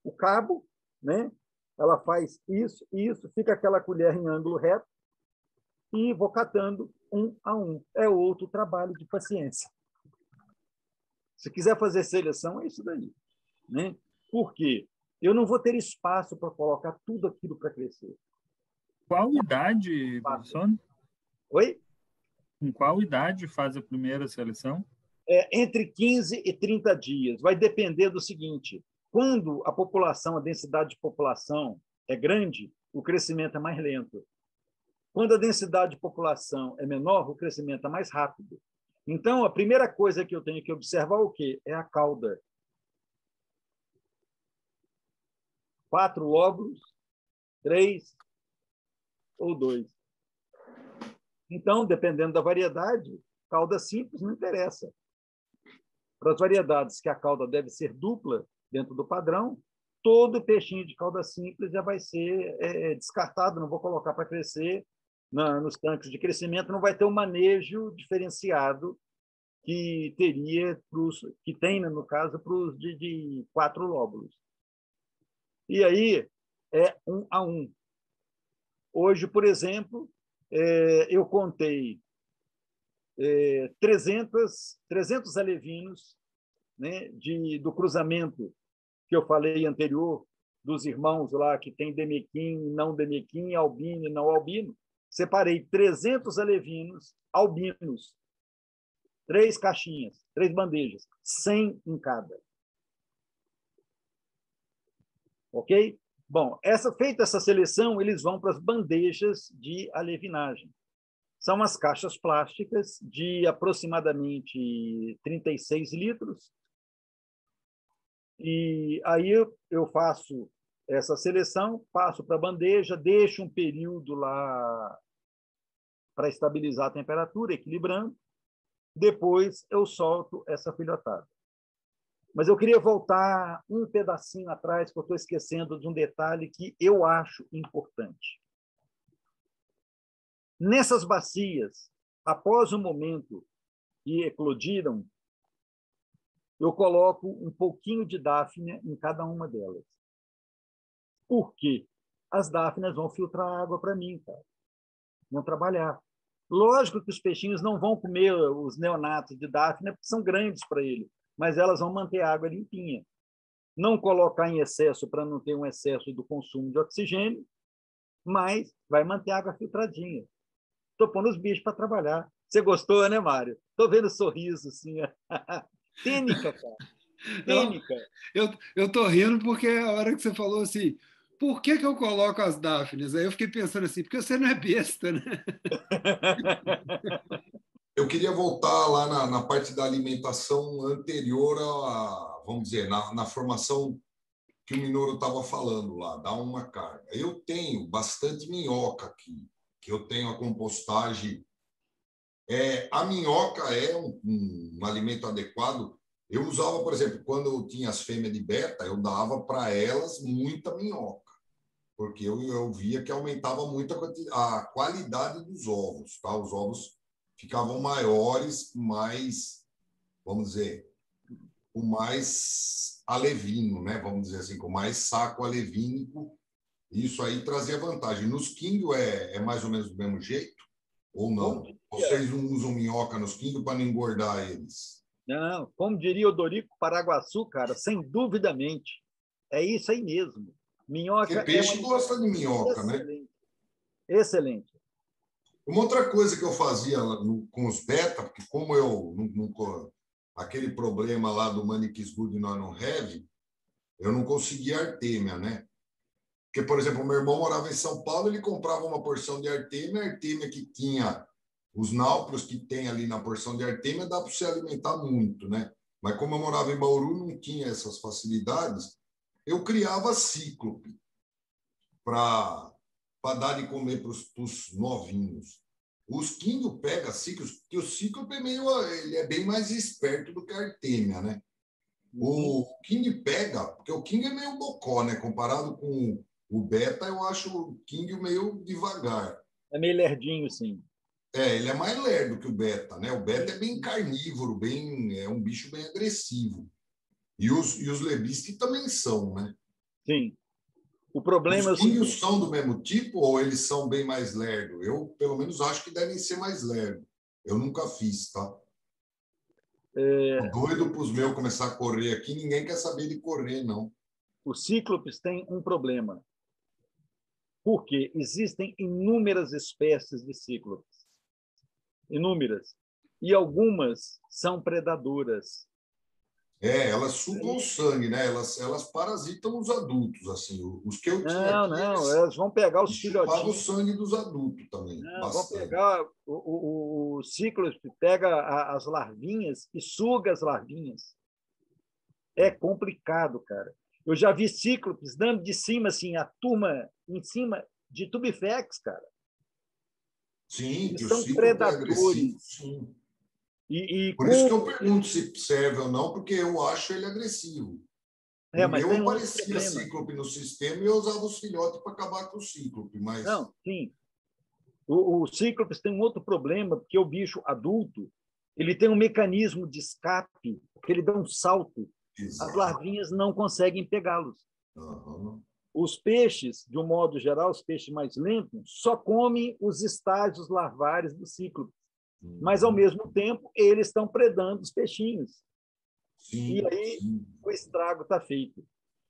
o cabo, né? Ela faz isso, fica aquela colher em ângulo reto e vou catando um a um. É outro trabalho de paciência. Se quiser fazer seleção, é isso daí, né? Por quê? Eu não vou ter espaço para colocar tudo aquilo para crescer. Qual idade, professor? Oi? Com qual idade faz a primeira seleção? Entre 15 e 30 dias. Vai depender do seguinte: quando a densidade de população é grande, o crescimento é mais lento. Quando a densidade de população é menor, o crescimento é mais rápido. Então, a primeira coisa que eu tenho que observar é o quê? É a cauda. 4 lóbulos, 3 ou 2. Então, dependendo da variedade, cauda simples não interessa. Para as variedades que a cauda deve ser dupla dentro do padrão, todo peixinho de cauda simples já vai ser descartado, não vou colocar para crescer nos tanques de crescimento, não vai ter um manejo diferenciado que teria que tem, no caso, para os de 4 lóbulos. E aí é 1 a 1. Hoje, por exemplo, eu contei 300 alevinos, né, do cruzamento que eu falei anterior, dos irmãos lá que tem demequim, não demequim, albino e não albino. Separei 300 alevinos albinos, 3 caixinhas, 3 bandejas, 100 em cada. Ok? Bom, feita essa seleção, eles vão para as bandejas de alevinagem. São as caixas plásticas de aproximadamente 36 litros. E aí eu faço essa seleção, passo para a bandeja, deixo um período lá para estabilizar a temperatura, equilibrando. Depois eu solto essa filhotada. Mas eu queria voltar um pedacinho atrás, porque eu estou esquecendo de um detalhe que eu acho importante. Nessas bacias, após o momento que eclodiram, eu coloco um pouquinho de dáfnia em cada uma delas. Por quê? As dáfnias vão filtrar água para mim, cara. Vão trabalhar. Lógico que os peixinhos não vão comer os neonatos de dáfnia, porque são grandes para ele, mas elas vão manter a água limpinha. Não colocar em excesso para não ter um excesso do consumo de oxigênio, mas vai manter a água filtradinha. Estou pondo os bichos para trabalhar. Você gostou, né, Mário? Estou vendo sorriso, assim. Tênica, cara. Tênica. Eu estou rindo porque a hora que você falou assim, por que eu coloco as dáfnias? Aí eu fiquei pensando assim, porque você não é besta, né? Eu queria voltar lá na parte da alimentação anterior vamos dizer, na formação que o Minoru estava falando lá, dar uma carga. Eu tenho bastante minhoca aqui, que eu tenho a compostagem. A minhoca é um alimento adequado. Eu usava, por exemplo, quando eu tinha as fêmeas de beta, eu dava para elas muita minhoca, porque eu via que aumentava muito a qualidade dos ovos. Tá? Os ovos ficavam maiores, mais, vamos dizer, com mais alevino, né? Vamos dizer assim, com mais saco alevínico. Isso aí trazia vantagem. Nos quindio é mais ou menos do mesmo jeito? Ou não? Vocês não usam minhoca nos quindio para não engordar eles? Não, como diria o Dorico Paraguaçu, cara, sem duvidamente. É isso aí mesmo. Minhoca. Porque peixe gosta de minhoca, excelente, né? Excelente. Uma outra coisa que eu fazia com os beta, porque como eu aquele problema lá do Maniquis Good nós não have, eu não conseguia artêmia, né? Porque, por exemplo, meu irmão morava em São Paulo, ele comprava uma porção de artêmia, a artêmia que tinha os náuprios que tem ali na porção de artêmia, dá para você alimentar muito, né? Mas como eu morava em Bauru, não tinha essas facilidades, eu criava cíclope para dar de comer para os novinhos. Os quindio pega cíclopes, porque o cíclope ele é bem mais esperto do que a artêmia, né? O quindio pega, porque o quindio é meio bocó, né? Comparado com o beta, eu acho o quindio meio devagar. É meio lerdinho, sim. Ele é mais lerdo que o beta, né? O beta é bem carnívoro, é um bicho bem agressivo. E os lebisque também são, né? Sim. O problema os quindios são do mesmo tipo ou eles são bem mais lerdos? Eu, pelo menos, acho que devem ser mais lerdos. Eu nunca fiz, tá? Doido para os meus começar a correr aqui. Ninguém quer saber de correr, não. Os cíclopes têm um problema. Porque existem inúmeras espécies de cíclopes. Inúmeras. E algumas são predadoras. Elas sugam o sangue, né? Elas parasitam os adultos, assim. Os que eu tinha aqui, elas vão pegar os filhotinhos. O sangue dos adultos também. Vão pegar o cíclope, pega as larvinhas e suga as larvinhas. É complicado, cara. Eu já vi cíclopes dando de cima, assim, a turma em cima de tubifex, cara. Sim, Eles que o são cíclope é agressivo, predadores. sim. E Por isso que eu pergunto se serve ou não, porque eu acho ele agressivo. O mas meu tem um outro aparecia problema. cíclope no sistema e eu usava os filhotes para acabar com o cíclope, mas... Não, sim. O cíclopes tem um outro problema, porque o bicho adulto ele tem um mecanismo de escape, que ele dá um salto. Exato. As larvinhas não conseguem pegá-los. Uhum. Os peixes, de um modo geral, os peixes mais lentos, só comem os estágios larvares do cíclope. Mas, ao mesmo tempo, eles estão predando os peixinhos. Sim, e aí sim. o estrago está feito.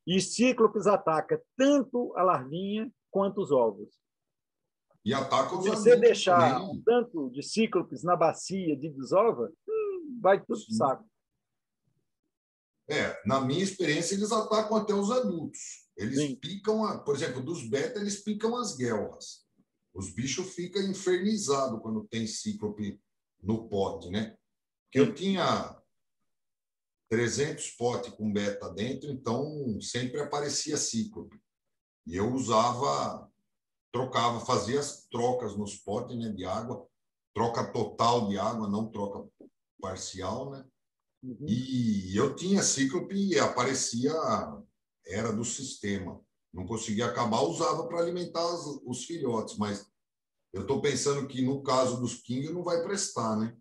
E cíclopes ataca tanto a larvinha quanto os ovos. E ataca os Se você adultos deixar também. um tanto de cíclopes na bacia de desova, vai tudo pro saco. Na minha experiência, eles atacam até os adultos. Eles Sim. picam, por exemplo, dos beta, eles picam as guelras. Os bichos ficam infernizados quando tem cíclope no pote, né? Porque eu tinha 300 potes com beta dentro, então sempre aparecia cíclope. E eu usava, trocava, fazia as trocas nos potes, né, de água, troca total de água, não troca parcial, né? Uhum. E eu tinha cíclope e aparecia, era do sistema. Não conseguia acabar, usava para alimentar os filhotes, mas eu estou pensando que no caso dos king não vai prestar, né?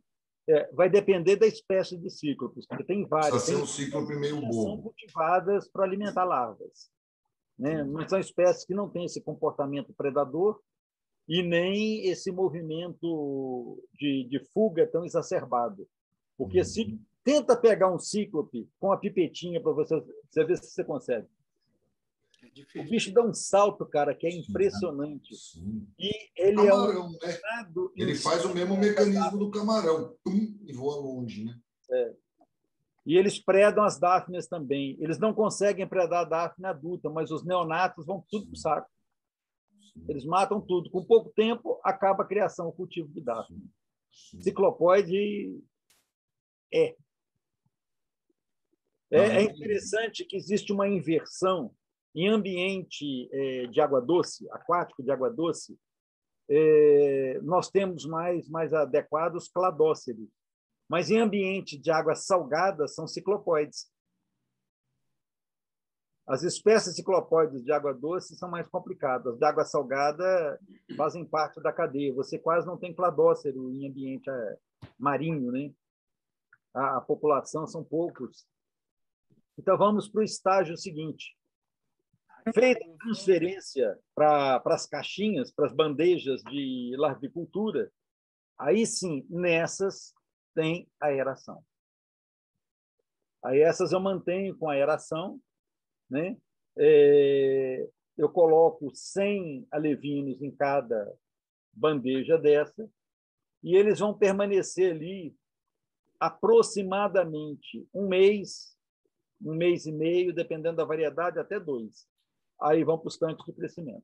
Vai depender da espécie de cíclopes, porque tem várias. Precisa ser um cíclope meio São bobo. cultivadas para alimentar larvas, né? Mas são espécies que não têm esse comportamento predador e nem esse movimento de fuga tão exacerbado. Porque se tenta pegar um cíclope com a pipetinha para você ver se você consegue. O bicho dá um salto, cara, que é impressionante. Sim. E ele Camarão, é né? Ele faz o mesmo mecanismo do camarão. E voa longe, né? E eles predam as dáfnias também. Eles não conseguem predar a dáfnia adulta, mas os neonatos vão tudo para o saco. Eles matam tudo. Com pouco tempo, acaba a criação, o cultivo de dáfnia. Ciclopóide é interessante que existe uma inversão em ambiente de água doce, aquático de água doce. Nós temos mais adequados cladóceros, mas em ambiente de água salgada são ciclopóides. As espécies ciclopóides de água doce são mais complicadas. De água salgada fazem parte da cadeia. Você quase não tem cladócero em ambiente marinho, né? A população são poucos. Então, vamos para o estágio seguinte. Feita a transferência para as caixinhas, para as bandejas de larvicultura, aí sim, nessas tem aeração. Aí essas eu mantenho com aeração, né? Eu coloco 100 alevinos em cada bandeja dessa e eles vão permanecer ali aproximadamente um mês e meio, dependendo da variedade, até 2. Aí vão para os tanques de crescimento.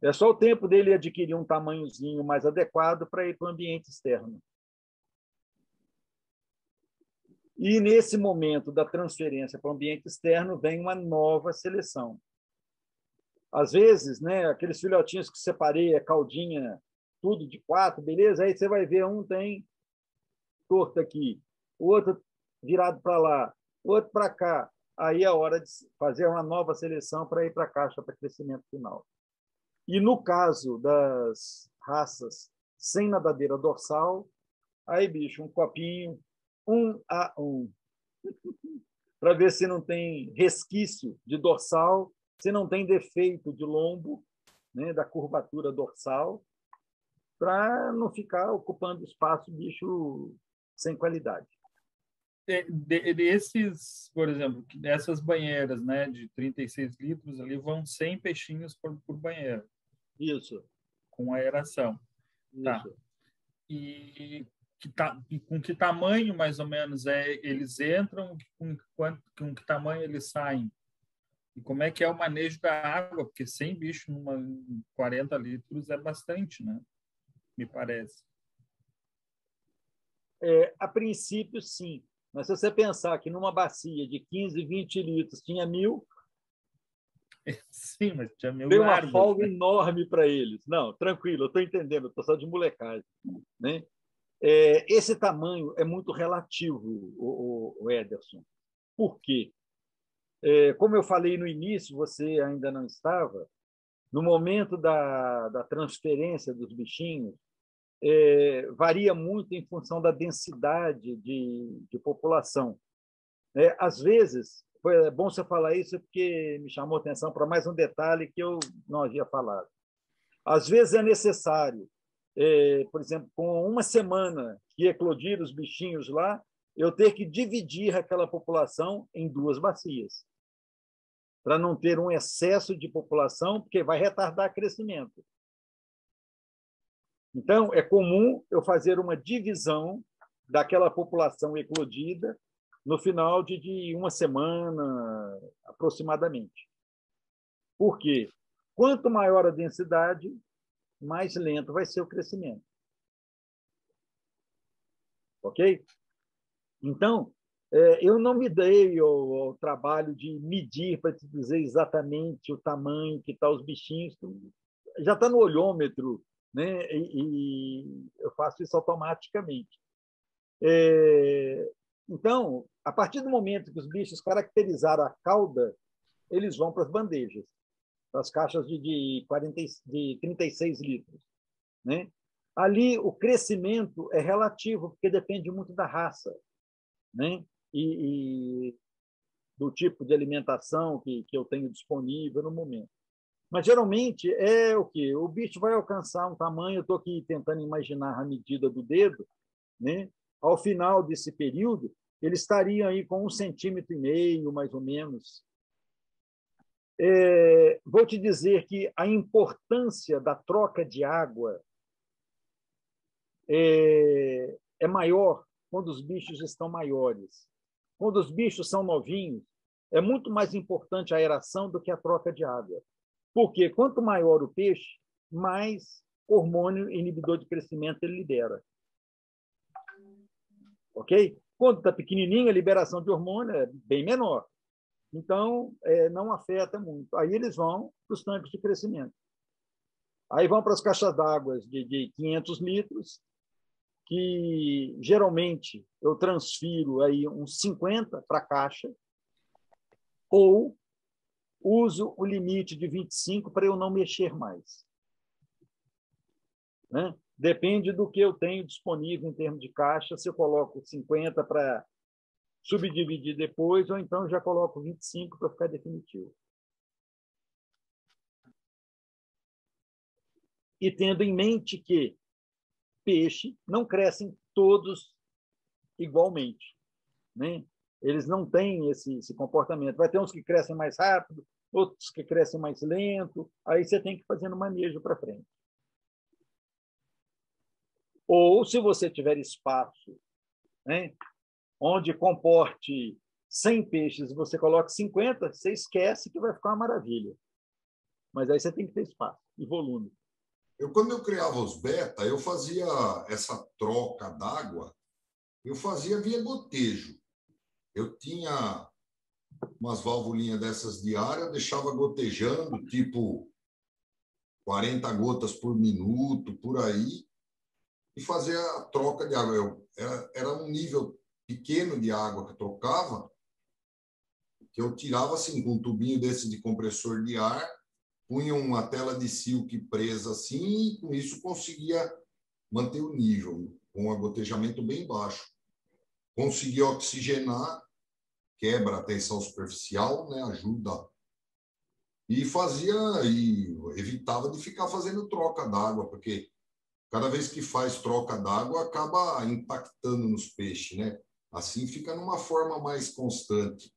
É só o tempo dele adquirir um tamanhozinho mais adequado para ir para o ambiente externo. E, nesse momento da transferência para o ambiente externo, vem uma nova seleção. Às vezes, né, aqueles filhotinhos que separei, a caldinha, tudo de 4, beleza? Aí você vai ver, um tem torto aqui, o outro virado para lá, o outro para cá. Aí é a hora de fazer uma nova seleção para ir para a caixa para crescimento final. E, no caso das raças sem nadadeira dorsal, aí, bicho, um copinho, 1 a 1, para ver se não tem resquício de dorsal, se não tem defeito de lombo, né, da curvatura dorsal, para não ficar ocupando espaço bicho sem qualidade. Desses, por exemplo, dessas banheiras, né, de 36 litros, ali vão 100 peixinhos por banheira. Isso. Com aeração. Isso. Tá. E com que tamanho, mais ou menos, eles entram, com que tamanho eles saem? E como é que é o manejo da água? Porque 100 bichos em 40 litros é bastante, né? Me parece. A princípio, sim. Mas se você pensar que numa bacia de 15, 20 litros tinha 1.000, Sim, mas tinha Dei mil uma árvores, folga né? enorme para eles. Não, tranquilo, eu estou entendendo, estou só de molecagem. Né? Esse tamanho é muito relativo, o Ederson. Por quê? Como eu falei no início, você ainda não estava, no momento da transferência dos bichinhos, varia muito em função da densidade de população. Às vezes, foi bom você falar isso porque me chamou a atenção para mais um detalhe que eu não havia falado. Às vezes é necessário, por exemplo, com uma semana que eclodir os bichinhos lá, eu ter que dividir aquela população em 2 bacias, para não ter um excesso de população, porque vai retardar o crescimento. Então, é comum eu fazer uma divisão daquela população eclodida no final de uma semana, aproximadamente. Por quê? Quanto maior a densidade, mais lento vai ser o crescimento. Ok? Então, eu não me dei ao trabalho de medir para te dizer exatamente o tamanho que estão os bichinhos. Já está no olhômetro, né? E eu faço isso automaticamente. Então, a partir do momento que os bichos caracterizaram a cauda, eles vão para as bandejas, para as caixas de 36 litros. Né? Ali, o crescimento é relativo, porque depende muito da raça, né? E do tipo de alimentação que eu tenho disponível no momento. Mas, geralmente, é o quê? O bicho vai alcançar um tamanho, eu estou aqui tentando imaginar a medida do dedo, né? Ao final desse período, ele estaria aí com 1,5 centímetros, mais ou menos. Vou te dizer que a importância da troca de água é maior quando os bichos estão maiores. Quando os bichos são novinhos, é muito mais importante a aeração do que a troca de água. Porque quanto maior o peixe, mais hormônio inibidor de crescimento ele libera. Ok? Quando está pequenininho, a liberação de hormônio é bem menor. Então, não afeta muito. Aí eles vão para os tanques de crescimento. Aí vão para as caixas d'água de 500 litros, que geralmente eu transfiro aí uns 50 para a caixa, ou uso o limite de 25 para eu não mexer mais. Né? Depende do que eu tenho disponível em termos de caixa, se eu coloco 50 para subdividir depois, ou então já coloco 25 para ficar definitivo. E tendo em mente que peixe não crescem todos igualmente. Né? Eles não têm esse comportamento. Vai ter uns que crescem mais rápido, outros que crescem mais lento, aí você tem que fazer um manejo para frente. Ou, se você tiver espaço, né, onde comporte 100 peixes, você coloca 50, você esquece que vai ficar uma maravilha. Mas aí você tem que ter espaço e volume. Quando eu criava os beta, eu fazia essa troca d'água, eu fazia via gotejo. Eu tinha umas valvulinhas dessas diárias, eu deixava gotejando, tipo 40 gotas por minuto, por aí, e fazia a troca de água. Era um nível pequeno de água que eu trocava, que eu tirava assim, com um tubinho desse de compressor de ar, punha uma tela de silk presa assim, e com isso conseguia manter o nível, com um agotejamento bem baixo. Conseguia oxigenar, quebra a tensão superficial, né, ajuda. E evitava de ficar fazendo troca d'água, porque cada vez que faz troca d'água, acaba impactando nos peixes, né? Assim fica numa forma mais constante.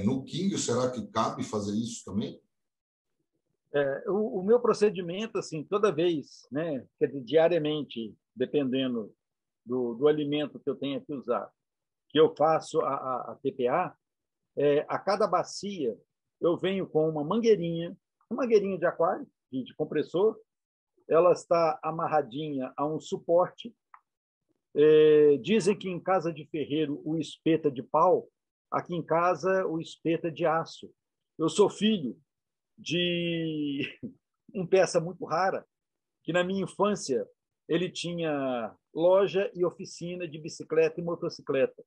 No quinho, será que cabe fazer isso também? O meu procedimento, assim, toda vez, né, quer dizer, diariamente, dependendo do alimento que eu tenha que usar, que eu faço a TPA, a cada bacia eu venho com uma mangueirinha de aquário, de compressor, ela está amarradinha a um suporte. Dizem que em casa de ferreiro o espeta de pau, aqui em casa o espeta de aço. Eu sou filho de um peça muito rara, que na minha infância ele tinha loja e oficina de bicicleta e motocicleta.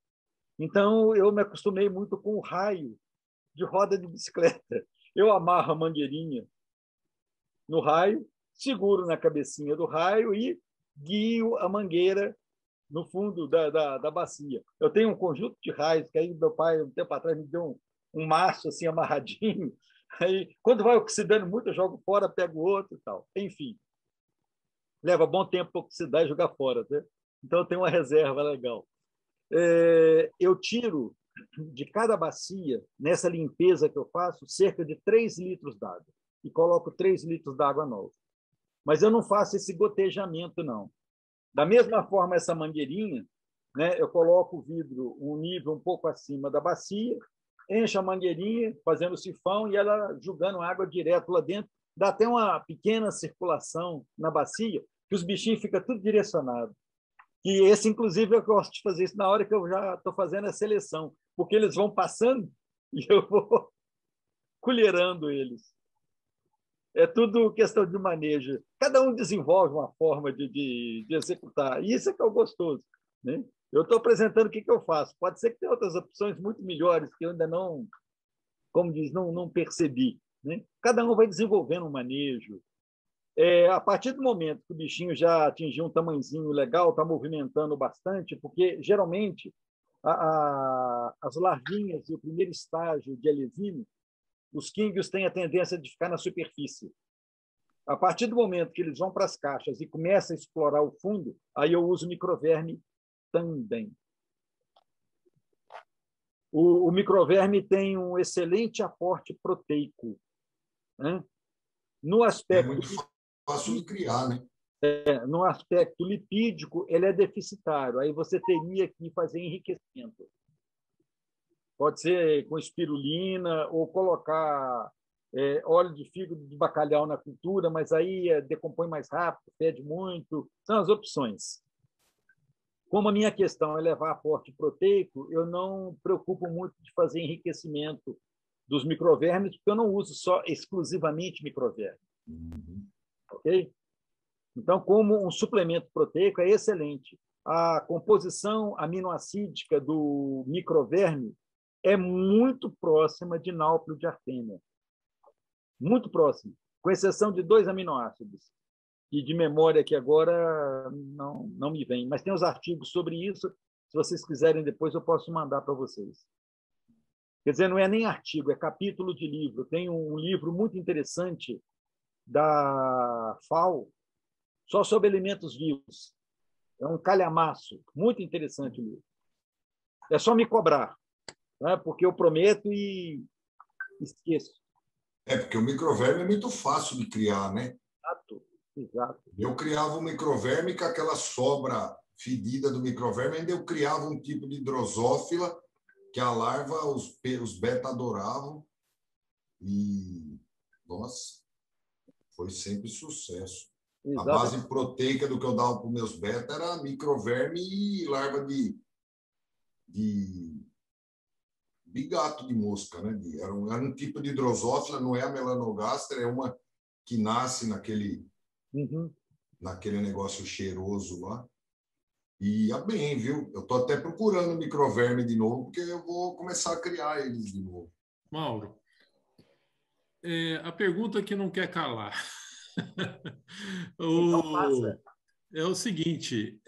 Então, eu me acostumei muito com o raio de roda de bicicleta. Eu amarro a mangueirinha no raio, seguro na cabecinha do raio e guio a mangueira no fundo da bacia. Eu tenho um conjunto de raios, que aí meu pai, um tempo atrás, me deu um maço assim, amarradinho. Aí, quando vai oxidando muito, eu jogo fora, pego outro e tal. Enfim, leva bom tempo para oxidar e jogar fora. Né? Então, eu tenho uma reserva legal. Eu tiro de cada bacia, nessa limpeza que eu faço, cerca de 3 litros d'água. E coloco 3 litros d'água nova. Mas eu não faço esse gotejamento, não. Da mesma forma, essa mangueirinha, né, eu coloco o vidro um nível um pouco acima da bacia, encho a mangueirinha, fazendo sifão, e ela jogando água direto lá dentro. Dá até uma pequena circulação na bacia, que os bichinhos ficam tudo direcionados. E esse, inclusive, eu gosto de fazer isso na hora que eu já estou fazendo a seleção, porque eles vão passando e eu vou colherando eles. É tudo questão de manejo. Cada um desenvolve uma forma de executar. E isso é que é o gostoso. Né? Eu estou apresentando o que eu faço. Pode ser que tenha outras opções muito melhores que eu ainda não, como diz, não percebi. Né? Cada um vai desenvolvendo um manejo. A partir do momento que o bichinho já atingiu um tamanhozinho legal, está movimentando bastante, porque geralmente as larvinhas e o primeiro estágio de alevino, os quínguios têm a tendência de ficar na superfície. A partir do momento que eles vão para as caixas e começam a explorar o fundo, aí eu uso microverme também. O microverme tem um excelente aporte proteico. Né? No aspecto... É muito fácil de criar, né? No aspecto lipídico, ele é deficitário. Aí você teria que fazer enriquecimento. Pode ser com espirulina ou colocar óleo de fígado de bacalhau na cultura, mas aí decompõe mais rápido, fede muito. São as opções. Como a minha questão é levar aporte proteico, eu não me preocupo muito de fazer enriquecimento dos microvermes, porque eu não uso só exclusivamente microverme. Ok? Então, como um suplemento proteico, é excelente. A composição aminoacídica do microverme é muito próxima de náuplio de artêmia. Muito próxima, com exceção de 2 aminoácidos. E de memória que agora não me vem. Mas tem os artigos sobre isso. Se vocês quiserem, depois eu posso mandar para vocês. Quer dizer, não é nem artigo, é capítulo de livro. Tem um livro muito interessante da FAO, só sobre alimentos vivos. É um calhamaço, muito interessante o livro. É só me cobrar, né? Porque eu prometo e esqueço. Porque o microverme é muito fácil de criar, né? Exato. Eu criava um microverme com aquela sobra fedida do microverme, ainda eu criava um tipo de drosófila, que a larva, os beta adoravam. E, nossa, foi sempre sucesso. Exato. A base proteica do que eu dava para os meus beta era microverme e larva de gato de mosca, né? Era um tipo de drosófila, não é a melanogaster, é uma que nasce naquele negócio cheiroso lá. E ia bem, viu? Eu estou até procurando microverme de novo, porque eu vou começar a criar eles de novo. Mauro, a pergunta que não quer calar. Então passa. É o seguinte,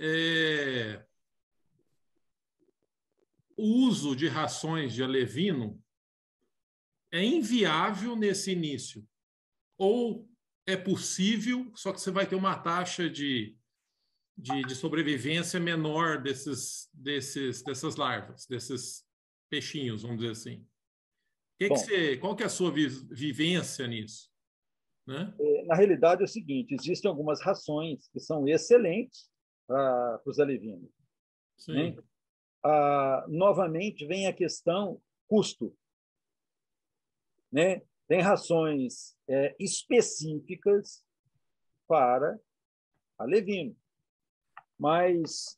o uso de rações de alevino é inviável nesse início. Ou é possível, só que você vai ter uma taxa de sobrevivência menor dessas larvas, desses peixinhos, vamos dizer assim. Qual que é a sua vivência nisso? Né? Na realidade, é o seguinte, existem algumas rações que são excelentes para os alevinos. Né? Novamente, vem a questão custo. Né? Tem rações específicas para alevino. Mas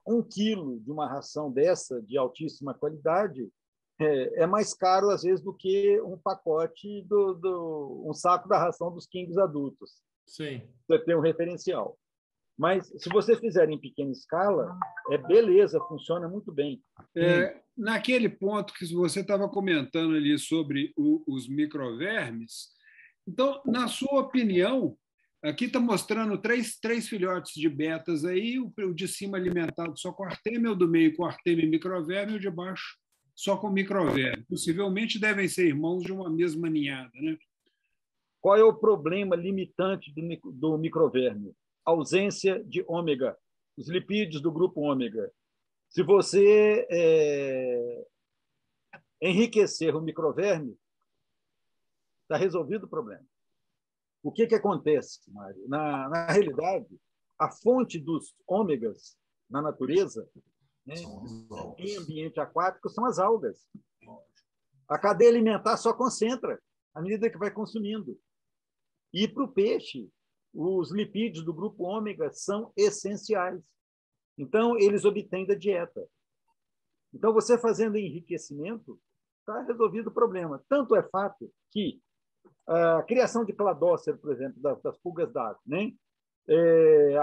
1 quilo de uma ração dessa, de altíssima qualidade, é mais caro, às vezes, do que um pacote, um saco da ração dos Kings adultos. Sim. Você tem um referencial. Mas, se você fizer em pequena escala, beleza, funciona muito bem. Naquele ponto que você estava comentando ali sobre os microvermes, então, na sua opinião, aqui está mostrando três filhotes de betas aí, o de cima alimentado só com artêmia, o do meio com artêmia e microverme, e o de baixo só com microverme. Possivelmente devem ser irmãos de uma mesma ninhada, né? Qual é o problema limitante do microverme? Ausência de ômega, os lipídios do grupo ômega. Se você enriquecer o microverme, está resolvido o problema. O que acontece, Mário? Na realidade, a fonte dos ômegas na natureza, né, em ambiente aquático, são as algas. A cadeia alimentar só concentra à medida que vai consumindo. E para o peixe, os lipídios do grupo ômega são essenciais. Então, eles obtêm da dieta. Então, você fazendo enriquecimento, está resolvido o problema. Tanto é fato que a criação de cladócero, por exemplo, das pulgas d'água, né?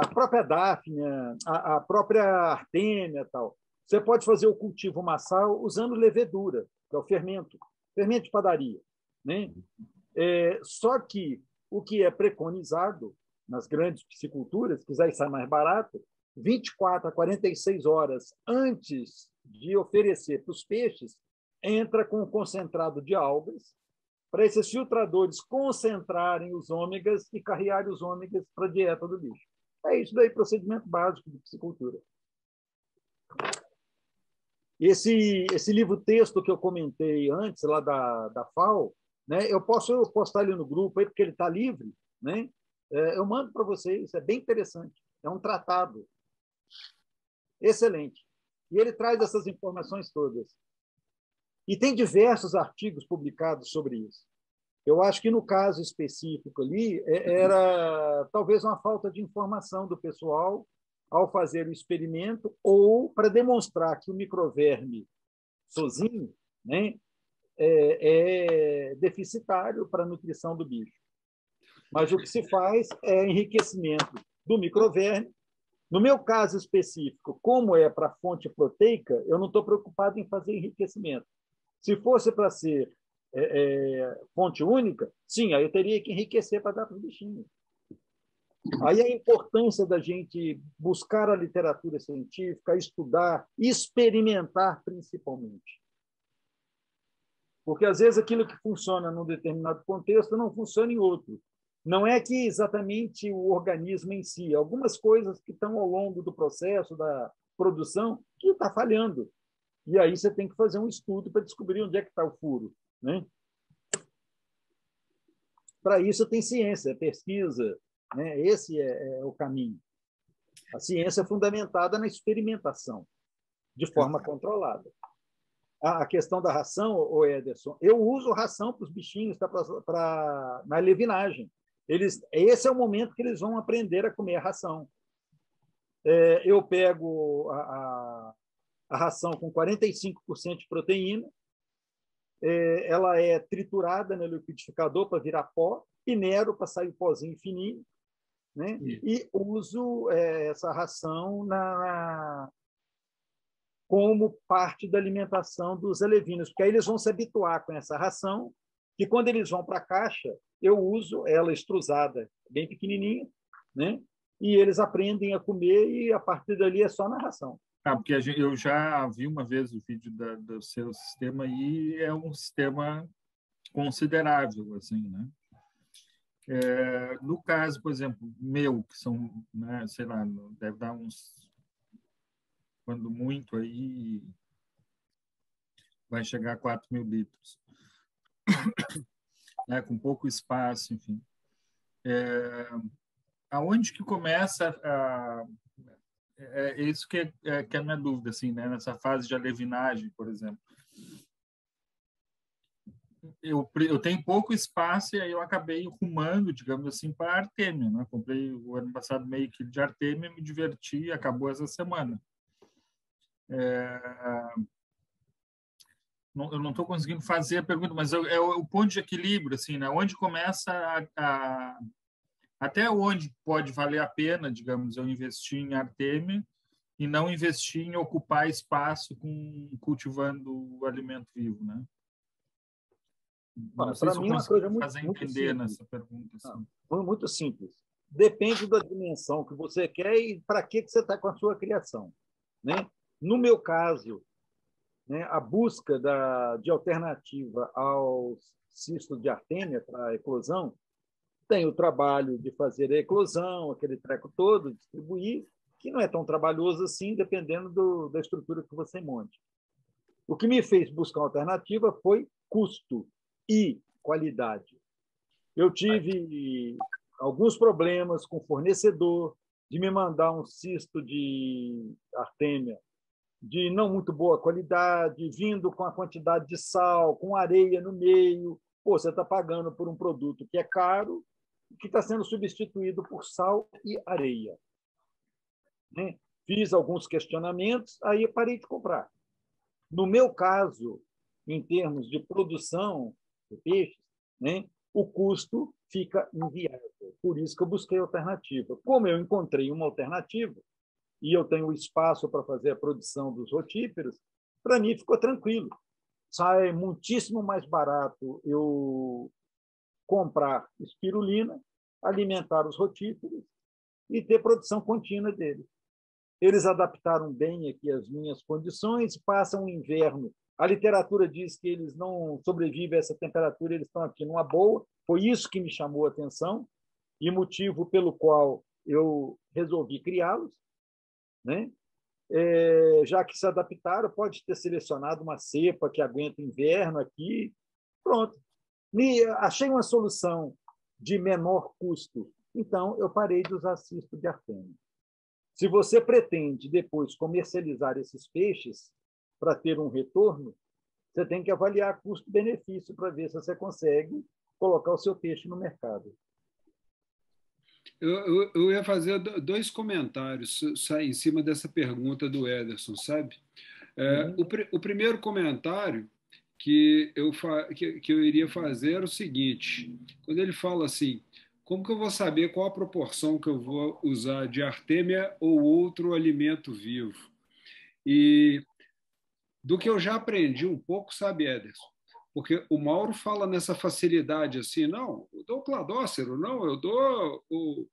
A própria dáfnia, a própria artêmia, tal. Você pode fazer o cultivo massal usando levedura, que é o fermento de padaria, né? Só que o que é preconizado nas grandes pisciculturas, que já sai mais barato, 24 a 46 horas antes de oferecer para os peixes, entra com um concentrado de algas, para esses filtradores concentrarem os ômegas e carrearem os ômegas para a dieta do bicho. É isso daí, procedimento básico de piscicultura. Esse livro-texto que eu comentei antes, lá da FAO, né, eu posso postar ele no grupo, aí, porque ele está livre, né? Eu mando para vocês, é bem interessante. É um tratado excelente. E ele traz essas informações todas. E tem diversos artigos publicados sobre isso. Eu acho que, no caso específico ali, era talvez uma falta de informação do pessoal ao fazer o experimento ou para demonstrar que o microverme sozinho, né, é deficitário para a nutrição do bicho. Mas o que se faz é enriquecimento do microverme. No meu caso específico, como é para fonte proteica, eu não estou preocupado em fazer enriquecimento. Se fosse para ser fonte única, sim, aí eu teria que enriquecer para dar para os bichinhos. Aí a importância da gente buscar a literatura científica, estudar, experimentar principalmente. Porque, às vezes, aquilo que funciona num determinado contexto não funciona em outro. Não é que exatamente o organismo em si, algumas coisas que estão ao longo do processo da produção que está falhando. E aí você tem que fazer um estudo para descobrir onde é que está o furo, né? Para isso tem ciência, pesquisa, né? Esse é o caminho. A ciência é fundamentada na experimentação, de forma controlada. A questão da ração, o Ederson, eu uso ração para os bichinhos na levinagem. Esse é o momento que eles vão aprender a comer a ração. Eu pego a ração com 45% de proteína, ela é triturada no liquidificador para virar pó, minero para sair pozinho fininho, né? E uso essa ração como parte da alimentação dos alevinos, porque aí eles vão se habituar com essa ração, que quando eles vão para a caixa, eu uso ela extrusada, bem pequenininha, né? E eles aprendem a comer e, a partir dali, é só na ração. Porque eu já vi uma vez o vídeo do seu sistema e é um sistema considerável, assim, né? No caso, por exemplo, meu, que são, né, sei lá, deve dar uns, quando muito, aí vai chegar a 4.000 litros, né, com pouco espaço, enfim. Aonde que começa isso que é a minha dúvida, assim, né? Nessa fase de alevinagem, por exemplo. Eu tenho pouco espaço e aí eu acabei rumando, digamos assim, para a artêmia, né? Comprei o ano passado meio quilo de artêmia, me diverti, acabou essa semana. eu não estou conseguindo fazer a pergunta, mas é o ponto de equilíbrio, assim, né? Onde começa até onde pode valer a pena, digamos, eu investir em Artemia e não investir em ocupar espaço cultivando o alimento vivo, né? Não sei Para se eu mim, é uma consigo coisa muito, fazer muito entender simples. nessa pergunta. Assim. Foi muito simples. Depende da dimensão que você quer e para que você está com a sua criação. Né? No meu caso, né, a busca de alternativa aos cistos de Artemia para a eclosão tem o trabalho de fazer a eclosão, aquele treco todo, distribuir, que não é tão trabalhoso assim, dependendo da estrutura que você monte. O que me fez buscar uma alternativa foi custo e qualidade. Eu tive alguns problemas com o fornecedor de me mandar um cisto de Artemia de não muito boa qualidade, vindo com a quantidade de sal, com areia no meio. Pô, você está pagando por um produto que é caro, que está sendo substituído por sal e areia. Né? Fiz alguns questionamentos, aí eu parei de comprar. No meu caso, em termos de produção de peixes, né, o custo fica inviável. Por isso que eu busquei alternativa. Como eu encontrei uma alternativa e eu tenho espaço para fazer a produção dos rotíferos, para mim ficou tranquilo. Sai muitíssimo mais barato eu comprar espirulina, alimentar os rotíferos e ter produção contínua deles. Eles adaptaram bem aqui as minhas condições, passam o inverno. A literatura diz que eles não sobrevivem a essa temperatura, eles estão aqui numa boa. Foi isso que me chamou a atenção e motivo pelo qual eu resolvi criá-los. Né? Já que se adaptaram, pode ter selecionado uma cepa que aguenta inverno aqui. Pronto. Achei uma solução de menor custo. Então, eu parei de usar cisto de Artemia. Se você pretende depois comercializar esses peixes para ter um retorno, você tem que avaliar custo-benefício para ver se você consegue colocar o seu peixe no mercado. Eu ia fazer dois comentários em cima dessa pergunta do Ederson, sabe? O primeiro comentário que eu iria fazer era o seguinte: quando ele fala assim, como que eu vou saber qual a proporção que eu vou usar de Artemia ou outro alimento vivo? E do que eu já aprendi um pouco, sabe, Ederson? Porque o Mauro fala nessa facilidade assim, não, eu dou o cladócero, não, eu dou o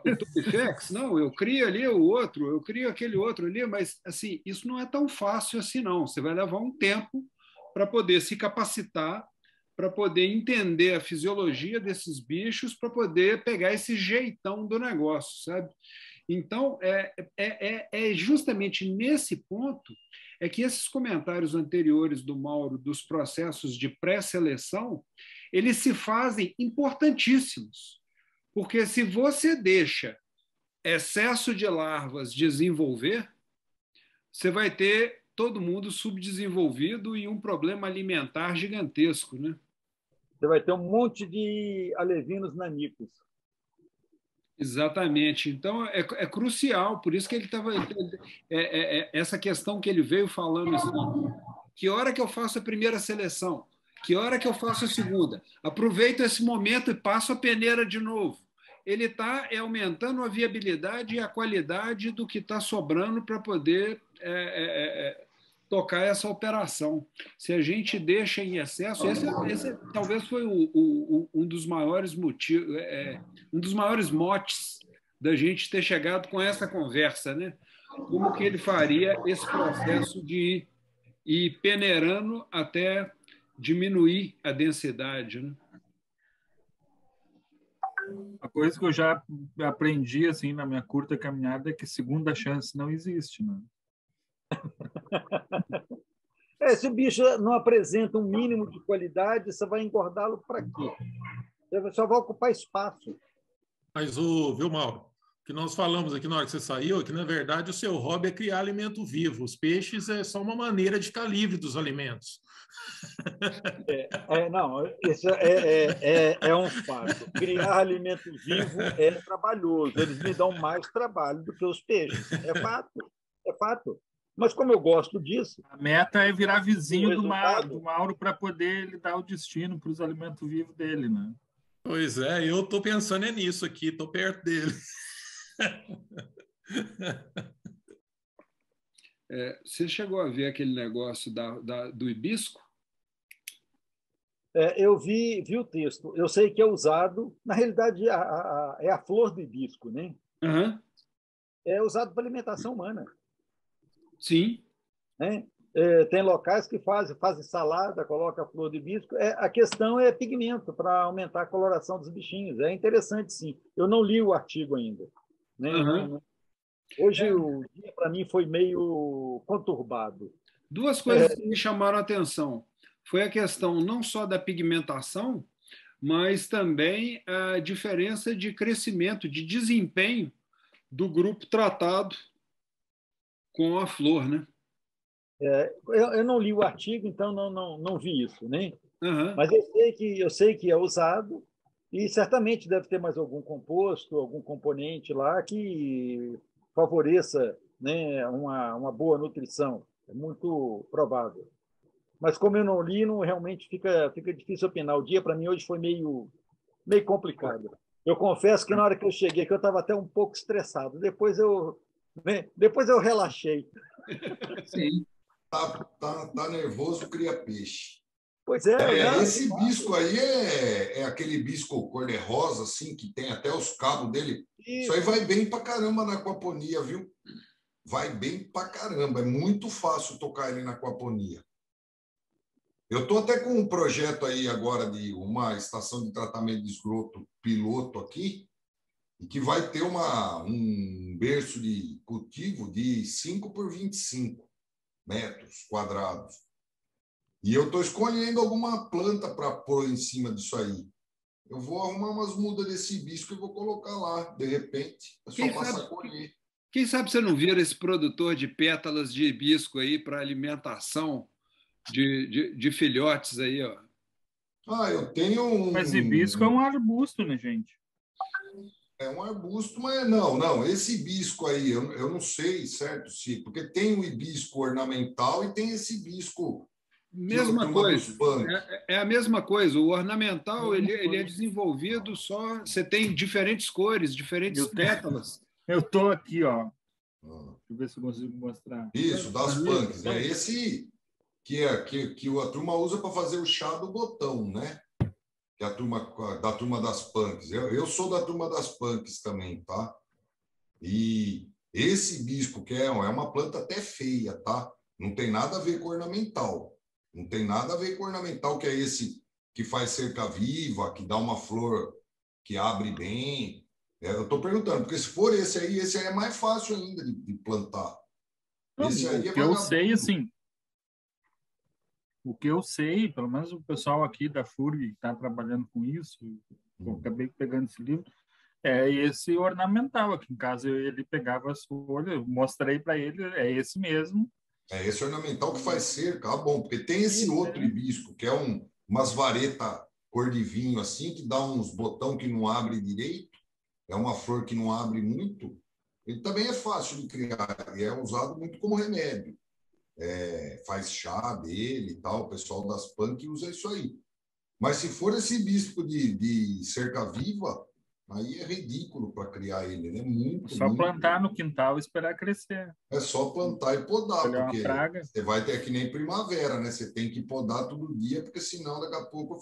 Tupifex, não, eu crio ali o outro, eu crio aquele outro ali, mas assim, isso não é tão fácil assim, não. Você vai levar um tempo para poder se capacitar, para poder entender a fisiologia desses bichos, para poder pegar esse jeitão do negócio, sabe? Então, é justamente nesse ponto é que esses comentários anteriores do Mauro dos processos de pré-seleção, eles se fazem importantíssimos, porque se você deixa excesso de larvas desenvolver, você vai ter todo mundo subdesenvolvido e um problema alimentar gigantesco, né? Você vai ter um monte de alevinos nanicos. Exatamente. Então, é crucial, por isso que ele estava... essa questão que ele veio falando assim, que hora que eu faço a primeira seleção? Que hora que eu faço a segunda? Aproveito esse momento e passo a peneira de novo. Ele está aumentando a viabilidade e a qualidade do que está sobrando para poder tocar essa operação. Se a gente deixa em excesso, esse talvez foi um dos maiores motivos, um dos maiores motes da gente ter chegado com essa conversa, né? Como que ele faria esse processo de ir peneirando até diminuir a densidade, né? A coisa que eu já aprendi assim na minha curta caminhada é que segunda chance não existe, né? Se o bicho não apresenta um mínimo de qualidade, você vai engordá-lo para quê? Você só vai ocupar espaço. Mas, viu, Mauro, o que nós falamos aqui na hora que você saiu é que, na verdade, o seu hobby é criar alimento vivo. Os peixes é só uma maneira de ficar livre dos alimentos. Não, isso é um fato. Criar alimento vivo é trabalhoso. Eles me dão mais trabalho do que os peixes. É fato. É fato. Mas como eu gosto disso... A meta é virar vizinho do resultado... Mauro para poder ele dar o destino para os alimentos vivos dele, né? Pois é, eu estou pensando nisso aqui, estou perto dele. Você chegou a ver aquele negócio do hibisco? Eu vi o texto. Eu sei que é usado, na realidade, é a flor do hibisco, né? Uhum. É usado para alimentação humana. Sim. Né? Tem locais que fazem salada, coloca a flor de hibisco. A questão é pigmento, para aumentar a coloração dos bichinhos. É interessante, sim. Eu não li o artigo ainda. Né? Uhum. Hoje o dia, para mim, foi meio conturbado. Duas coisas que me chamaram a atenção. Foi a questão não só da pigmentação, mas também a diferença de crescimento, de desempenho do grupo tratado com a flor, né? Eu não li o artigo, então não vi isso, né? Uhum. Mas eu sei que é usado e certamente deve ter mais algum composto, algum componente lá que favoreça, né, uma boa nutrição. É muito provável. Mas como eu não li, realmente fica difícil opinar. O dia para mim hoje foi meio complicado. Eu confesso que na hora que eu cheguei, que eu estava até um pouco estressado. Depois eu relaxei. Sim. Tá nervoso, cria peixe. Pois é. Esse hibisco aí é aquele hibisco cor-de-rosa, assim, que tem até os cabos dele. Isso aí vai bem pra caramba na aquaponia, viu? Vai bem pra caramba. É muito fácil tocar ele na aquaponia. Eu estou até com um projeto aí agora de uma estação de tratamento de esgoto piloto aqui, e que vai ter um berço de cultivo de 5 por 25 metros quadrados. E eu estou escolhendo alguma planta para pôr em cima disso aí. Eu vou arrumar umas mudas desse hibisco e vou colocar lá, de repente. É só passar a colher. Quem sabe você não vira esse produtor de pétalas de hibisco aí para alimentação de filhotes aí, ó. Eu tenho Mas hibisco é um arbusto, né, gente? É um arbusto, mas não. Esse hibisco aí, eu não sei, certo, Chico? Porque tem o hibisco ornamental e tem esse hibisco. Mesma coisa. É a mesma coisa. O ornamental ele é desenvolvido só. Você tem diferentes cores, diferentes pétalas. Eu estou aqui, ó. Deixa eu ver se eu consigo mostrar. Isso, das punks. É esse que a turma usa para fazer o chá do botão, né? Que é da turma das punks. Eu sou da turma das punks também, tá? E esse hibisco, que é uma planta até feia, tá? Não tem nada a ver com ornamental. Não tem nada a ver com ornamental, que é esse que faz cerca viva, que dá uma flor que abre bem. Eu estou perguntando, porque se for esse aí é mais fácil ainda de plantar. Não, esse aí o que eu sei, assim, o que eu sei, pelo menos o pessoal aqui da FURG que está trabalhando com isso, eu acabei pegando esse livro, é esse ornamental. Aqui em casa ele pegava as folhas, eu mostrei para ele, é esse mesmo. É esse ornamental que faz cerca, bom, porque tem esse outro hibisco, que é umas varetas cor de vinho assim, que dá uns botão que não abre direito, é uma flor que não abre muito. Ele também é fácil de criar, e é usado muito como remédio. Faz chá dele e tal, o pessoal das punk usa isso aí. Mas se for esse hibisco de cerca viva, aí é ridículo para criar ele, né? Só plantar no quintal e esperar crescer. É só plantar e podar, porque praga. você vai ter que nem primavera, né? Você tem que podar todo dia, porque senão daqui a pouco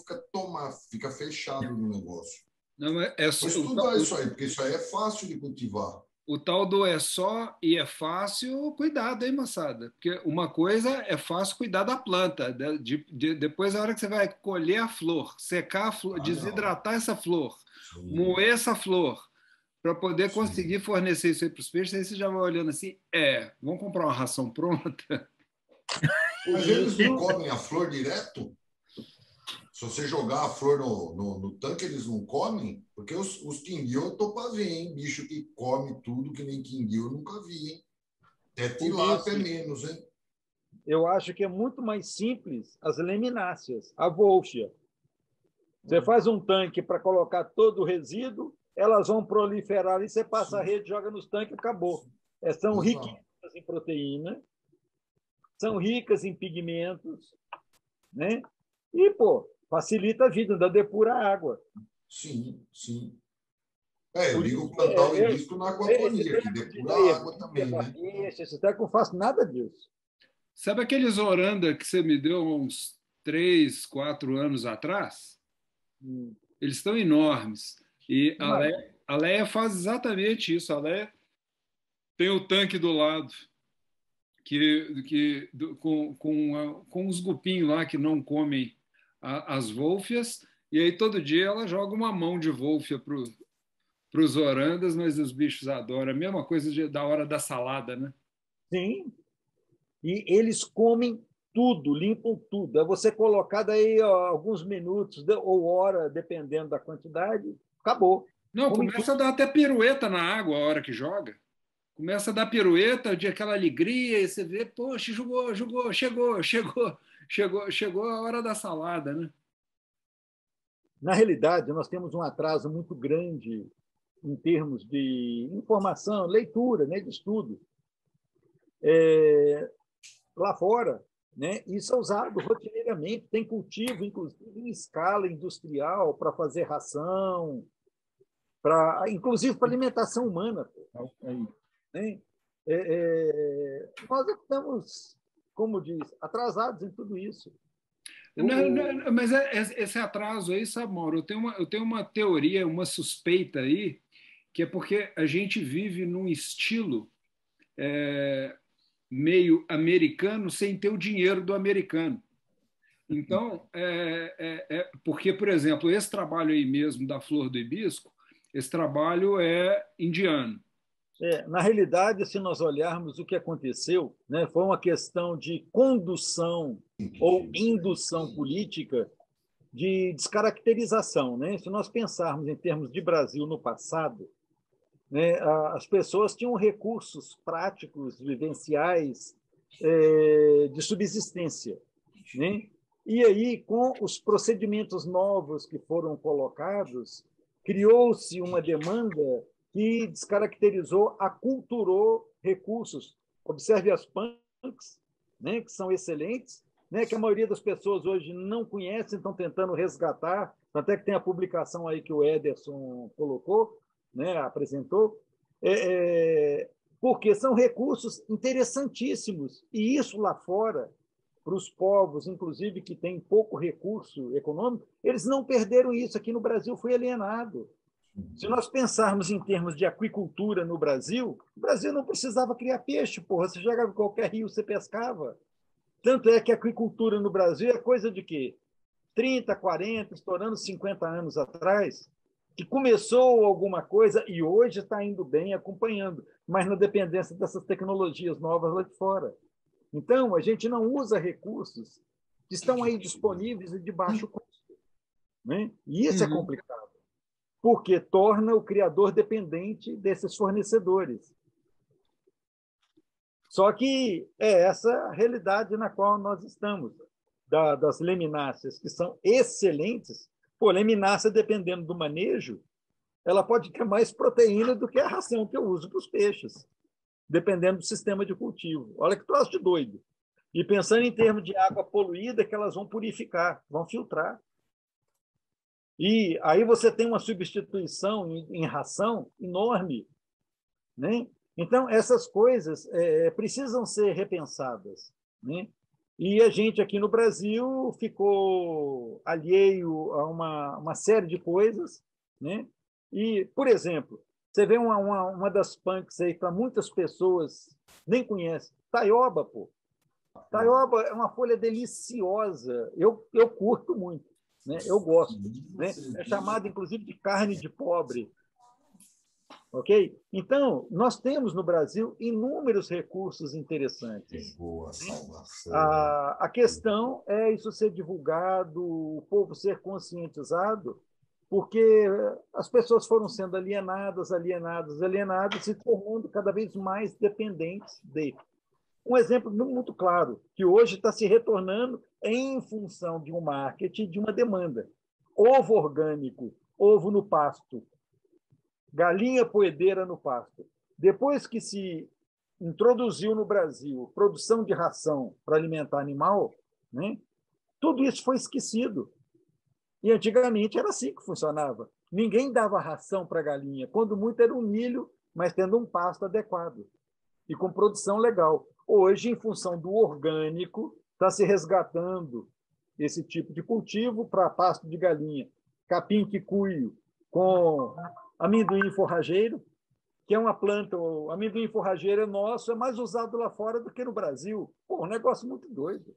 fica fechado no negócio. Não, vou estudar isso aí, porque isso aí é fácil de cultivar. O tal do é só e é fácil, cuidado, hein, moçada? Porque uma coisa é fácil cuidar da planta, depois a hora que você vai colher a flor, secar a flor, desidratar essa flor, moer essa flor, para poder conseguir fornecer isso aí para os peixes, aí você já vai olhando assim, vamos comprar uma ração pronta? Mas eles não comem a flor direto? Se você jogar a flor no tanque, eles não comem? Porque os quinguil eu tô para ver, hein? Bicho que come tudo que nem quinguil eu nunca vi, hein? Até tilápia é menos, hein? Eu acho que é muito mais simples as lemináceas, a volxia. Você faz um tanque para colocar todo o resíduo, elas vão proliferar ali, você passa a rede, joga nos tanques e acabou. São riquíssimas em proteína, são ricas em pigmentos, né? E, pô, facilita a vida, ainda depura a água. Sim, sim. Eu ligo o plantar o hibisco na aquaponia, que depura a água também, né? Esse tempo eu não faço nada disso. Sabe aqueles oranda que você me deu uns 3, 4 anos atrás? Eles estão enormes. E a Leia faz exatamente isso. A Leia tem o tanque do lado, com os gupinhos lá que não comem as vôlfias, e aí todo dia ela joga uma mão de vôlfia para os orandas, mas os bichos adoram. A mesma coisa da hora da salada, né? Sim. E eles comem tudo, limpam tudo. É você colocar daí alguns minutos ou hora, dependendo da quantidade, acabou. Não, começa a dar até pirueta na água a hora que joga. Começa a dar pirueta, de aquela alegria, e você vê, poxa, jogou, chegou a hora da salada, né? Na realidade, nós temos um atraso muito grande em termos de informação, leitura, né, de estudo. Lá fora, né, isso é usado rotineiramente, tem cultivo, inclusive, em escala industrial, para fazer ração, inclusive para alimentação humana. Né? Nós estamos, como diz, atrasados em tudo isso. Não, mas esse atraso aí, sabe, Mauro, eu tenho uma teoria, uma suspeita aí, que é porque a gente vive num estilo meio americano sem ter o dinheiro do americano. Então, porque, por exemplo, esse trabalho aí mesmo da flor do hibisco, esse trabalho é indiano. Na realidade, se nós olharmos o que aconteceu, né, foi uma questão de condução ou indução política de descaracterização. Né? Se nós pensarmos em termos de Brasil no passado, né, as pessoas tinham recursos práticos, vivenciais, de subsistência. Né? E aí, com os procedimentos novos que foram colocados, criou-se uma demanda que descaracterizou, aculturou recursos. Observe as punks, né, que são excelentes, né, que a maioria das pessoas hoje não conhecem, estão tentando resgatar, até que tem a publicação aí que o Ederson colocou, né, apresentou, porque são recursos interessantíssimos, e isso lá fora, para os povos, inclusive, que têm pouco recurso econômico, eles não perderam isso. Aqui no Brasil foi alienado. Se nós pensarmos em termos de aquicultura no Brasil, o Brasil não precisava criar peixe, porra. Você jogava em qualquer rio, você pescava. Tanto é que a aquicultura no Brasil é coisa de quê? 30, 40, estourando 50 anos atrás, que começou alguma coisa e hoje está indo bem, acompanhando, mas na dependência dessas tecnologias novas lá de fora. Então, a gente não usa recursos que estão aí disponíveis e de baixo custo. Né? E isso é complicado, porque torna o criador dependente desses fornecedores. Só que é essa a realidade na qual nós estamos, das lamináceas, que são excelentes. Pô, laminácea, dependendo do manejo, ela pode ter mais proteína do que a ração que eu uso para os peixes, dependendo do sistema de cultivo. Olha que troço de doido. E pensando em termos de água poluída, que elas vão purificar, vão filtrar. E aí você tem uma substituição em ração enorme. Né? Então, essas coisas precisam ser repensadas. Né? E a gente aqui no Brasil ficou alheio a uma série de coisas. Né? E, por exemplo, você vê uma das punks aí que muitas pessoas nem conhecem. Taioba, pô. Taioba é uma folha deliciosa. Eu curto muito. Né? Eu gosto. Né? É chamada, inclusive, de carne de pobre. Ok? Então, nós temos no Brasil inúmeros recursos interessantes. Boa salvação. A questão é isso ser divulgado, o povo ser conscientizado, porque as pessoas foram sendo alienadas, se tornando cada vez mais dependentes dele. Um exemplo muito claro, que hoje está se retornando em função de um marketing, de uma demanda. Ovo orgânico, ovo no pasto, galinha poedeira no pasto. Depois que se introduziu no Brasil produção de ração para alimentar animal, né? Tudo isso foi esquecido. E antigamente era assim que funcionava. Ninguém dava ração para a galinha. Quando muito era um milho, mas tendo um pasto adequado e com produção legal. Hoje, em função do orgânico, está se resgatando esse tipo de cultivo para pasto de galinha. Capim-quicuio com amendoim forrageiro, que é uma planta, o amendoim forrageiro é nosso, é mais usado lá fora do que no Brasil. Pô, um negócio muito doido,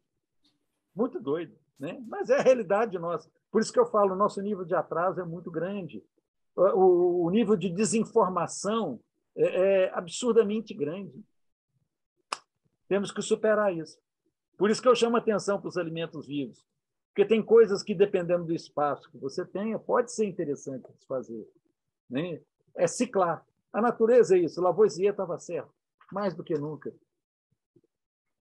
né? Mas é a realidade nossa. Por isso que eu falo, o nosso nível de atraso é muito grande. O nível de desinformação é absurdamente grande. Temos que superar isso. Por isso que eu chamo a atenção para os alimentos vivos. Porque tem coisas que, dependendo do espaço que você tenha, pode ser interessante de se fazer, né? É ciclar. A natureza é isso. Lavoisier estava certo, mais do que nunca.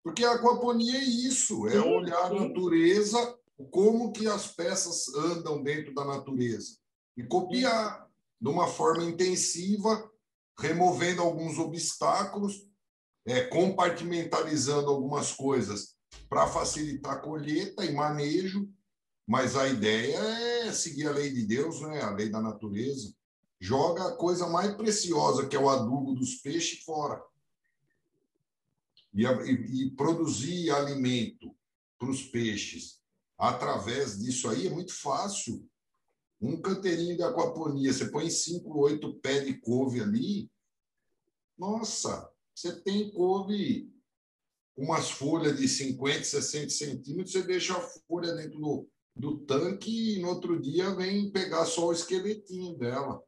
Porque a aquaponia é isso, é olhar a natureza, como que as peças andam dentro da natureza. E copiar de uma forma intensiva, removendo alguns obstáculos, compartimentalizando algumas coisas para facilitar a colheita e manejo, mas a ideia é seguir a lei de Deus, né? A lei da natureza. Joga a coisa mais preciosa, que é o adubo dos peixes, fora. E produzir alimento para os peixes através disso aí é muito fácil. Um canteirinho de aquaponia, você põe 5, 8 pés de couve ali, nossa, você tem couve com umas folhas de 50, 60 centímetros, você deixa a folha dentro do tanque e no outro dia vem pegar só o esqueletinho dela.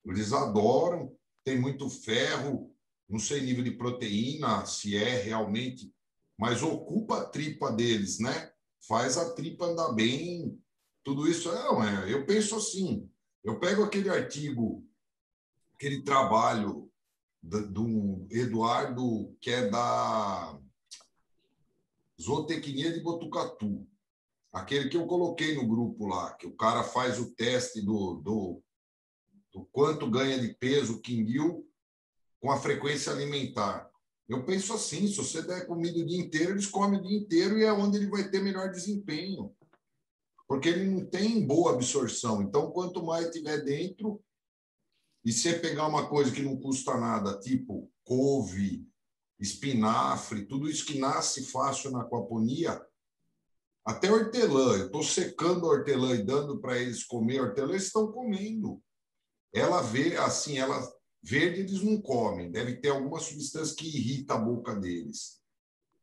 Eles adoram, tem muito ferro, não sei nível de proteína, se é realmente, mas ocupa a tripa deles, né? Faz a tripa andar bem, tudo isso. Eu penso assim, eu pego aquele artigo, aquele trabalho do Eduardo, que é da Zootecnia de Botucatu, aquele que eu coloquei no grupo lá, que o cara faz o teste do quanto ganha de peso o quinguil com a frequência alimentar. Eu penso assim, se você der comida o dia inteiro, eles comem o dia inteiro e é onde ele vai ter melhor desempenho. Porque ele não tem boa absorção. Então, quanto mais tiver dentro, e você pegar uma coisa que não custa nada, tipo couve, espinafre, tudo isso que nasce fácil na aquaponia, até hortelã. Eu estou secando a hortelã e dando para eles comer hortelã, eles estão comendo. Ela vê assim, ela verde eles não comem, deve ter alguma substância que irrita a boca deles.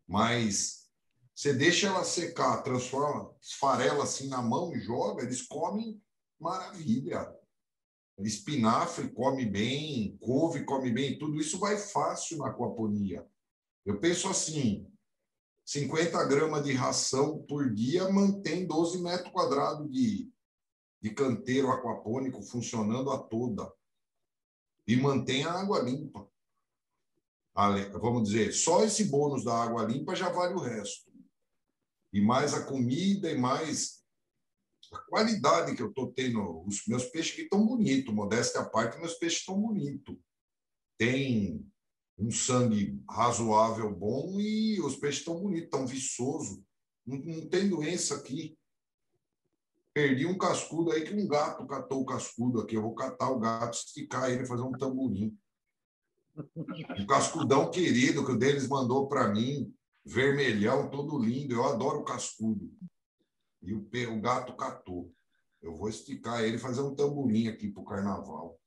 Mas você deixa ela secar, transforma, esfarela assim na mão e joga, eles comem maravilha. Espinafre come bem, couve come bem, tudo isso vai fácil na aquaponia. Eu penso assim, 50 gramas de ração por dia mantém 12 metros quadrados de canteiro aquapônico funcionando a toda. E mantém a água limpa. Vamos dizer, só esse bônus da água limpa já vale o resto. E mais a comida e mais a qualidade que eu estou tendo. Os meus peixes que estão bonitos, modéstia à parte, meus peixes estão bonitos. Tem um sangue razoável bom e os peixes estão bonitos, estão viçosos. Não tem doença aqui. Perdi um cascudo aí que um gato catou o cascudo aqui. Eu vou catar o gato, esticar ele, fazer um tamborim. Um cascudão querido que o deles mandou para mim, vermelhão, todo lindo. Eu adoro o cascudo. E o gato catou. Eu vou esticar ele e fazer um tamborim aqui para o carnaval.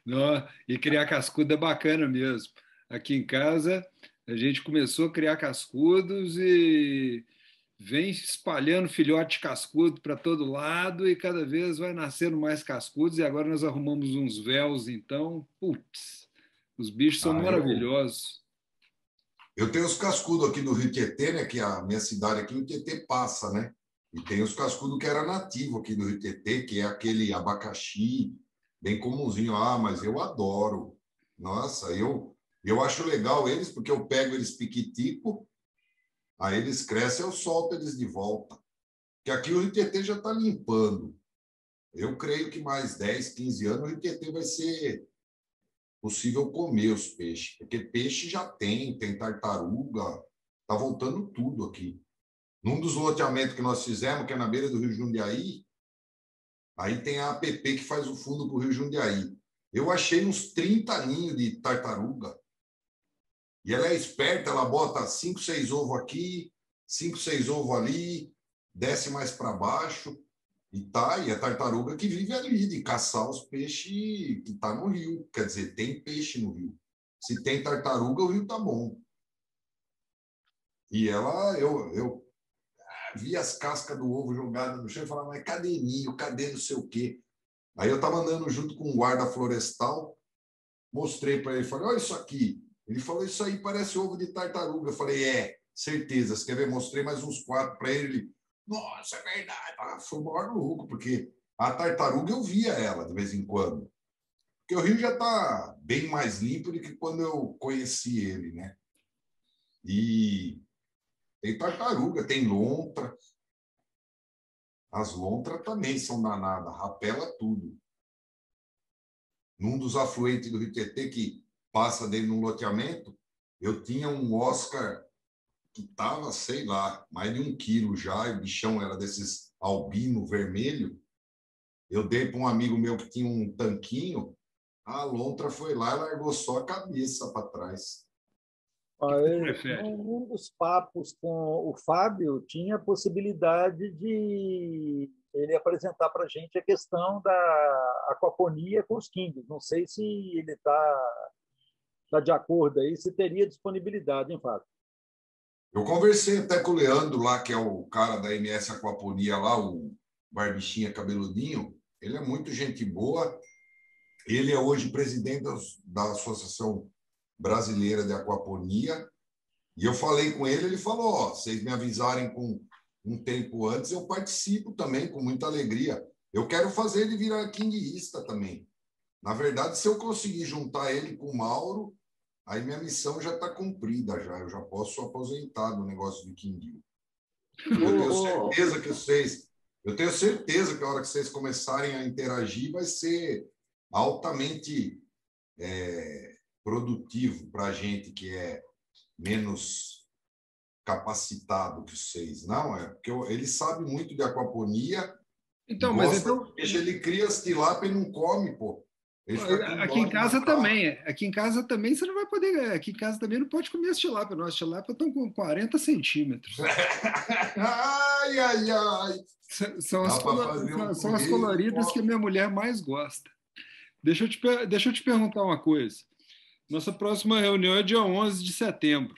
Não, e criar cascudo é bacana mesmo. Aqui em casa, a gente começou a criar cascudos e vem espalhando filhote cascudo para todo lado e cada vez vai nascendo mais cascudos. E agora nós arrumamos uns véus, então, putz, os bichos são maravilhosos. Eu tenho os cascudos aqui do Rio Tietê, né? Que a minha cidade aqui, o Tietê passa, né? E tem os cascudos que era nativo aqui do Rio Tietê, que é aquele abacaxi, bem comumzinho. Ah, mas eu adoro. Nossa, eu acho legal eles, porque eu pego eles piquitico, aí eles crescem, eu solto eles de volta. Porque aqui o Rio Tietê já está limpando. Eu creio que mais 10, 15 anos o Rio Tietê vai ser possível comer os peixes, porque peixe já tem tartaruga, está voltando tudo aqui. Num dos loteamentos que nós fizemos, que é na beira do Rio Jundiaí, aí tem a APP que faz o fundo para o Rio Jundiaí. Eu achei uns 30 ninhos de tartaruga. E ela é esperta, ela bota 5, 6 ovos aqui, 5, 6 ovos ali, desce mais para baixo. E a tartaruga que vive ali, de caçar os peixes que está no rio. Quer dizer, tem peixe no rio. Se tem tartaruga, o rio está bom. E ela, eu vi as cascas do ovo jogadas no chão e falava, mas cadê ninho? Cadê não sei o quê? Aí eu estava andando junto com um guarda florestal, mostrei para ele, falei, olha isso aqui. Ele falou, isso aí parece ovo de tartaruga. Eu falei, certeza. Você quer ver? Mostrei mais uns 4 para ele. Nossa, é verdade. Foi o maior louco, porque a tartaruga eu via ela de vez em quando. Porque o rio já está bem mais limpo do que quando eu conheci ele, né? E tem tartaruga, tem lontra. As lontras também são danadas, rapela tudo. Num dos afluentes do Rio Tietê, que passa dele num loteamento, eu tinha um Oscar que estava, sei lá, mais de 1 quilo já, e o bichão era desses albino vermelho. Eu dei para um amigo meu que tinha um tanquinho, a lontra foi lá e largou só a cabeça para trás. Num dos papos com o Fábio, tinha a possibilidade de ele apresentar para a gente a questão da aquaponia com os quíngos. Não sei se ele tá de acordo aí, se teria disponibilidade, hein, Fábio? Eu conversei até com o Leandro lá, que é o cara da MS Aquaponia lá, o barbichinha cabeludinho. Ele é muito gente boa. Ele é hoje presidente da Associação Brasileira de Aquaponia. E eu falei com ele, ele falou, ó, vocês me avisarem com um tempo antes, eu participo também, com muita alegria. Eu quero fazer ele virar quinguista também. Na verdade, se eu conseguir juntar ele com o Mauro, aí minha missão já está cumprida, já. Eu já posso aposentar do negócio de quinguil. Eu tenho certeza que a hora que vocês começarem a interagir vai ser altamente produtivo para a gente que é menos capacitado que vocês. Não, porque ele sabe muito de aquaponia. Então, mas então... Ele cria as tilápia e não come, pô. Aqui em casa também. Aqui em casa também você não vai poder. Aqui em casa também não pode comer as tilápia. As tilápia estão com 40 centímetros. Ai, ai, ai. São as coloridas que a minha mulher mais gosta. Deixa eu te perguntar uma coisa. Nossa próxima reunião é dia 11 de setembro.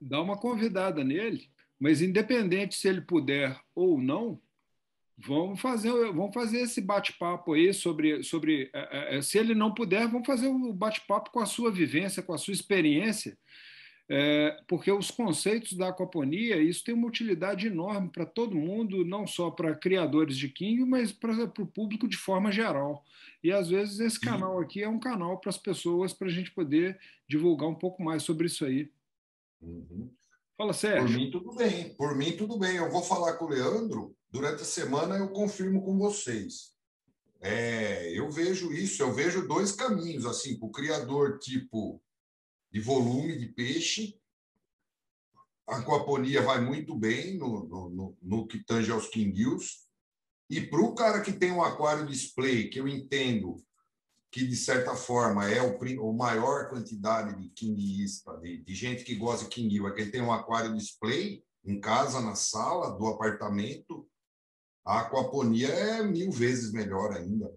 Dá uma convidada nele, mas independente se ele puder ou não, vamos fazer esse bate-papo aí sobre se ele não puder, vamos fazer o bate-papo com a sua vivência, com a sua experiência, porque os conceitos da aquaponia, isso tem uma utilidade enorme para todo mundo, não só para criadores de king, mas para o público de forma geral. E às vezes esse canal aqui é um canal para as pessoas, para a gente poder divulgar um pouco mais sobre isso aí. Uhum. Fala, Sérgio. Por mim, tudo bem. Eu vou falar com o Leandro. Durante a semana eu confirmo com vocês. Eu vejo isso, eu vejo 2 caminhos, assim, para o criador tipo de volume de peixe. A aquaponia vai muito bem no que tange aos quinguils. E para o cara que tem um aquário display, que eu entendo que, de certa forma, é o maior quantidade de quinguista, de gente que gosta de quinguil, é que ele tem um aquário display em casa, na sala do apartamento. A aquaponia é 1000 vezes melhor ainda,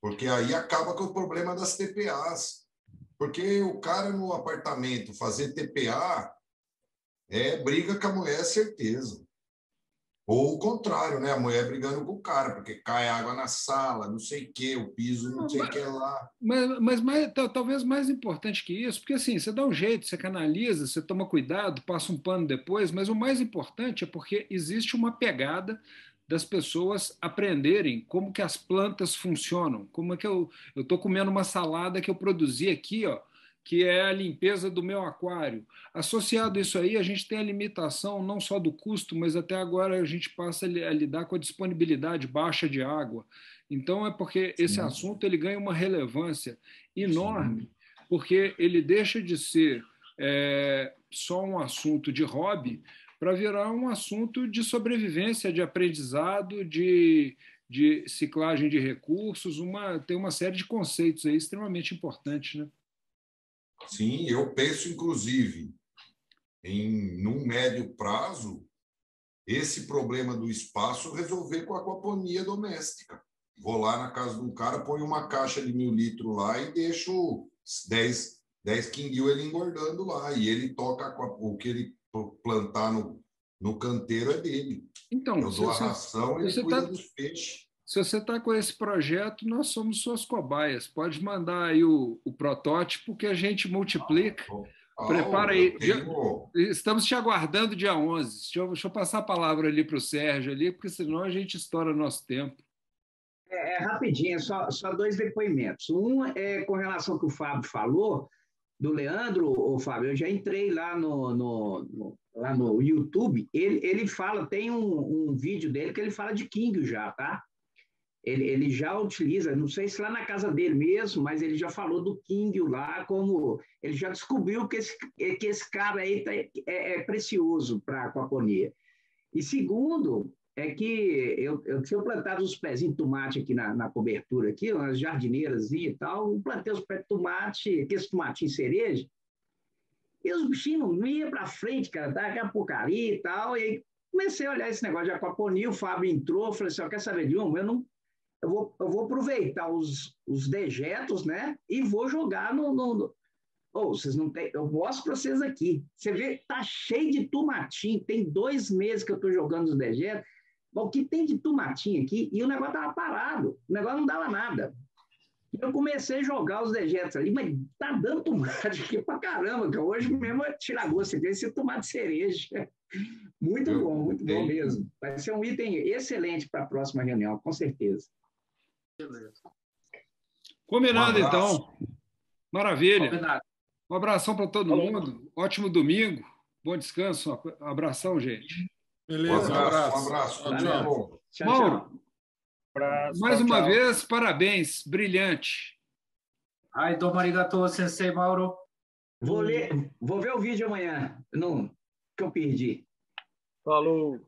porque aí acaba com o problema das TPAs. Porque o cara no apartamento fazer TPA briga com a mulher, certeza. Ou o contrário, né? A mulher brigando com o cara, porque cai água na sala, não sei o quê, o piso não sei o que lá. Mas talvez mais importante que isso, porque assim, você dá um jeito, você canaliza, você toma cuidado, passa um pano depois, mas o mais importante é porque existe uma pegada das pessoas aprenderem como que as plantas funcionam, como é que eu estou comendo uma salada que eu produzi aqui, ó, que é a limpeza do meu aquário. Associado a isso aí, a gente tem a limitação não só do custo, mas até agora a gente passa a lidar com a disponibilidade baixa de água. Então, é porque esse assunto ele ganha uma relevância enorme, porque ele deixa de ser só um assunto de hobby para virar um assunto de sobrevivência, de aprendizado, de ciclagem de recursos, tem uma série de conceitos aí extremamente importantes, né? Sim, eu penso, inclusive, num médio prazo, esse problema do espaço resolver com a aquaponia doméstica. Vou lá na casa de um cara, ponho uma caixa de 1.000 litros lá e deixo 10 quinguil ele engordando lá. E ele toca o que ele plantar no canteiro é dele. Então, eu dou a ração e ele cuida dos peixes. Se você está com esse projeto, nós somos suas cobaias. Pode mandar aí o protótipo que a gente multiplica. Prepara aí. Estamos te aguardando dia 11. Deixa eu passar a palavra ali para o Sérgio, ali, porque senão a gente estoura nosso tempo. Rapidinho, só 2 depoimentos. Um é com relação ao que o Fábio falou, do Leandro, Fábio, eu já entrei lá no YouTube, ele fala, tem um vídeo dele que ele fala de King já, tá? Ele já utiliza, não sei se lá na casa dele mesmo, mas ele já falou do King lá, como ele já descobriu que esse cara aí é precioso para a aquaponia. E segundo, é que eu tinha plantado uns pezinhos de tomate aqui na cobertura, aqui, umas jardineiras e tal, eu plantei os pés de tomate, aqueles tomatinhos cereja, e os bichinhos não iam para frente, cara, dava aquela porcaria e tal, e aí comecei a olhar esse negócio de aquaponia, o Fábio entrou, falei assim, quer saber de um? Eu vou aproveitar os dejetos, né, e vou jogar vocês não tem, eu mostro para vocês aqui. Você vê, tá cheio de tomatinho, tem 2 meses que eu estou jogando os dejetos. Bom, o que tem de tomatinho aqui, e o negócio estava parado, o negócio não dava nada. Eu comecei a jogar os dejetos ali, mas tá dando tomate aqui pra caramba, que hoje mesmo é tirar gosto desse tomate cereja. Muito bom mesmo. Vai ser um item excelente para a próxima reunião, com certeza. Beleza. Combinado, então. Maravilha. Combinado. Um abração para todo mundo. Ótimo domingo. Bom descanso. Um abração, gente. Beleza, Um abraço. Tchau. Mauro, mais uma vez, parabéns. Brilhante. Ai, domo arigatou, sensei Mauro. Vou ver o vídeo amanhã, que eu perdi. Falou.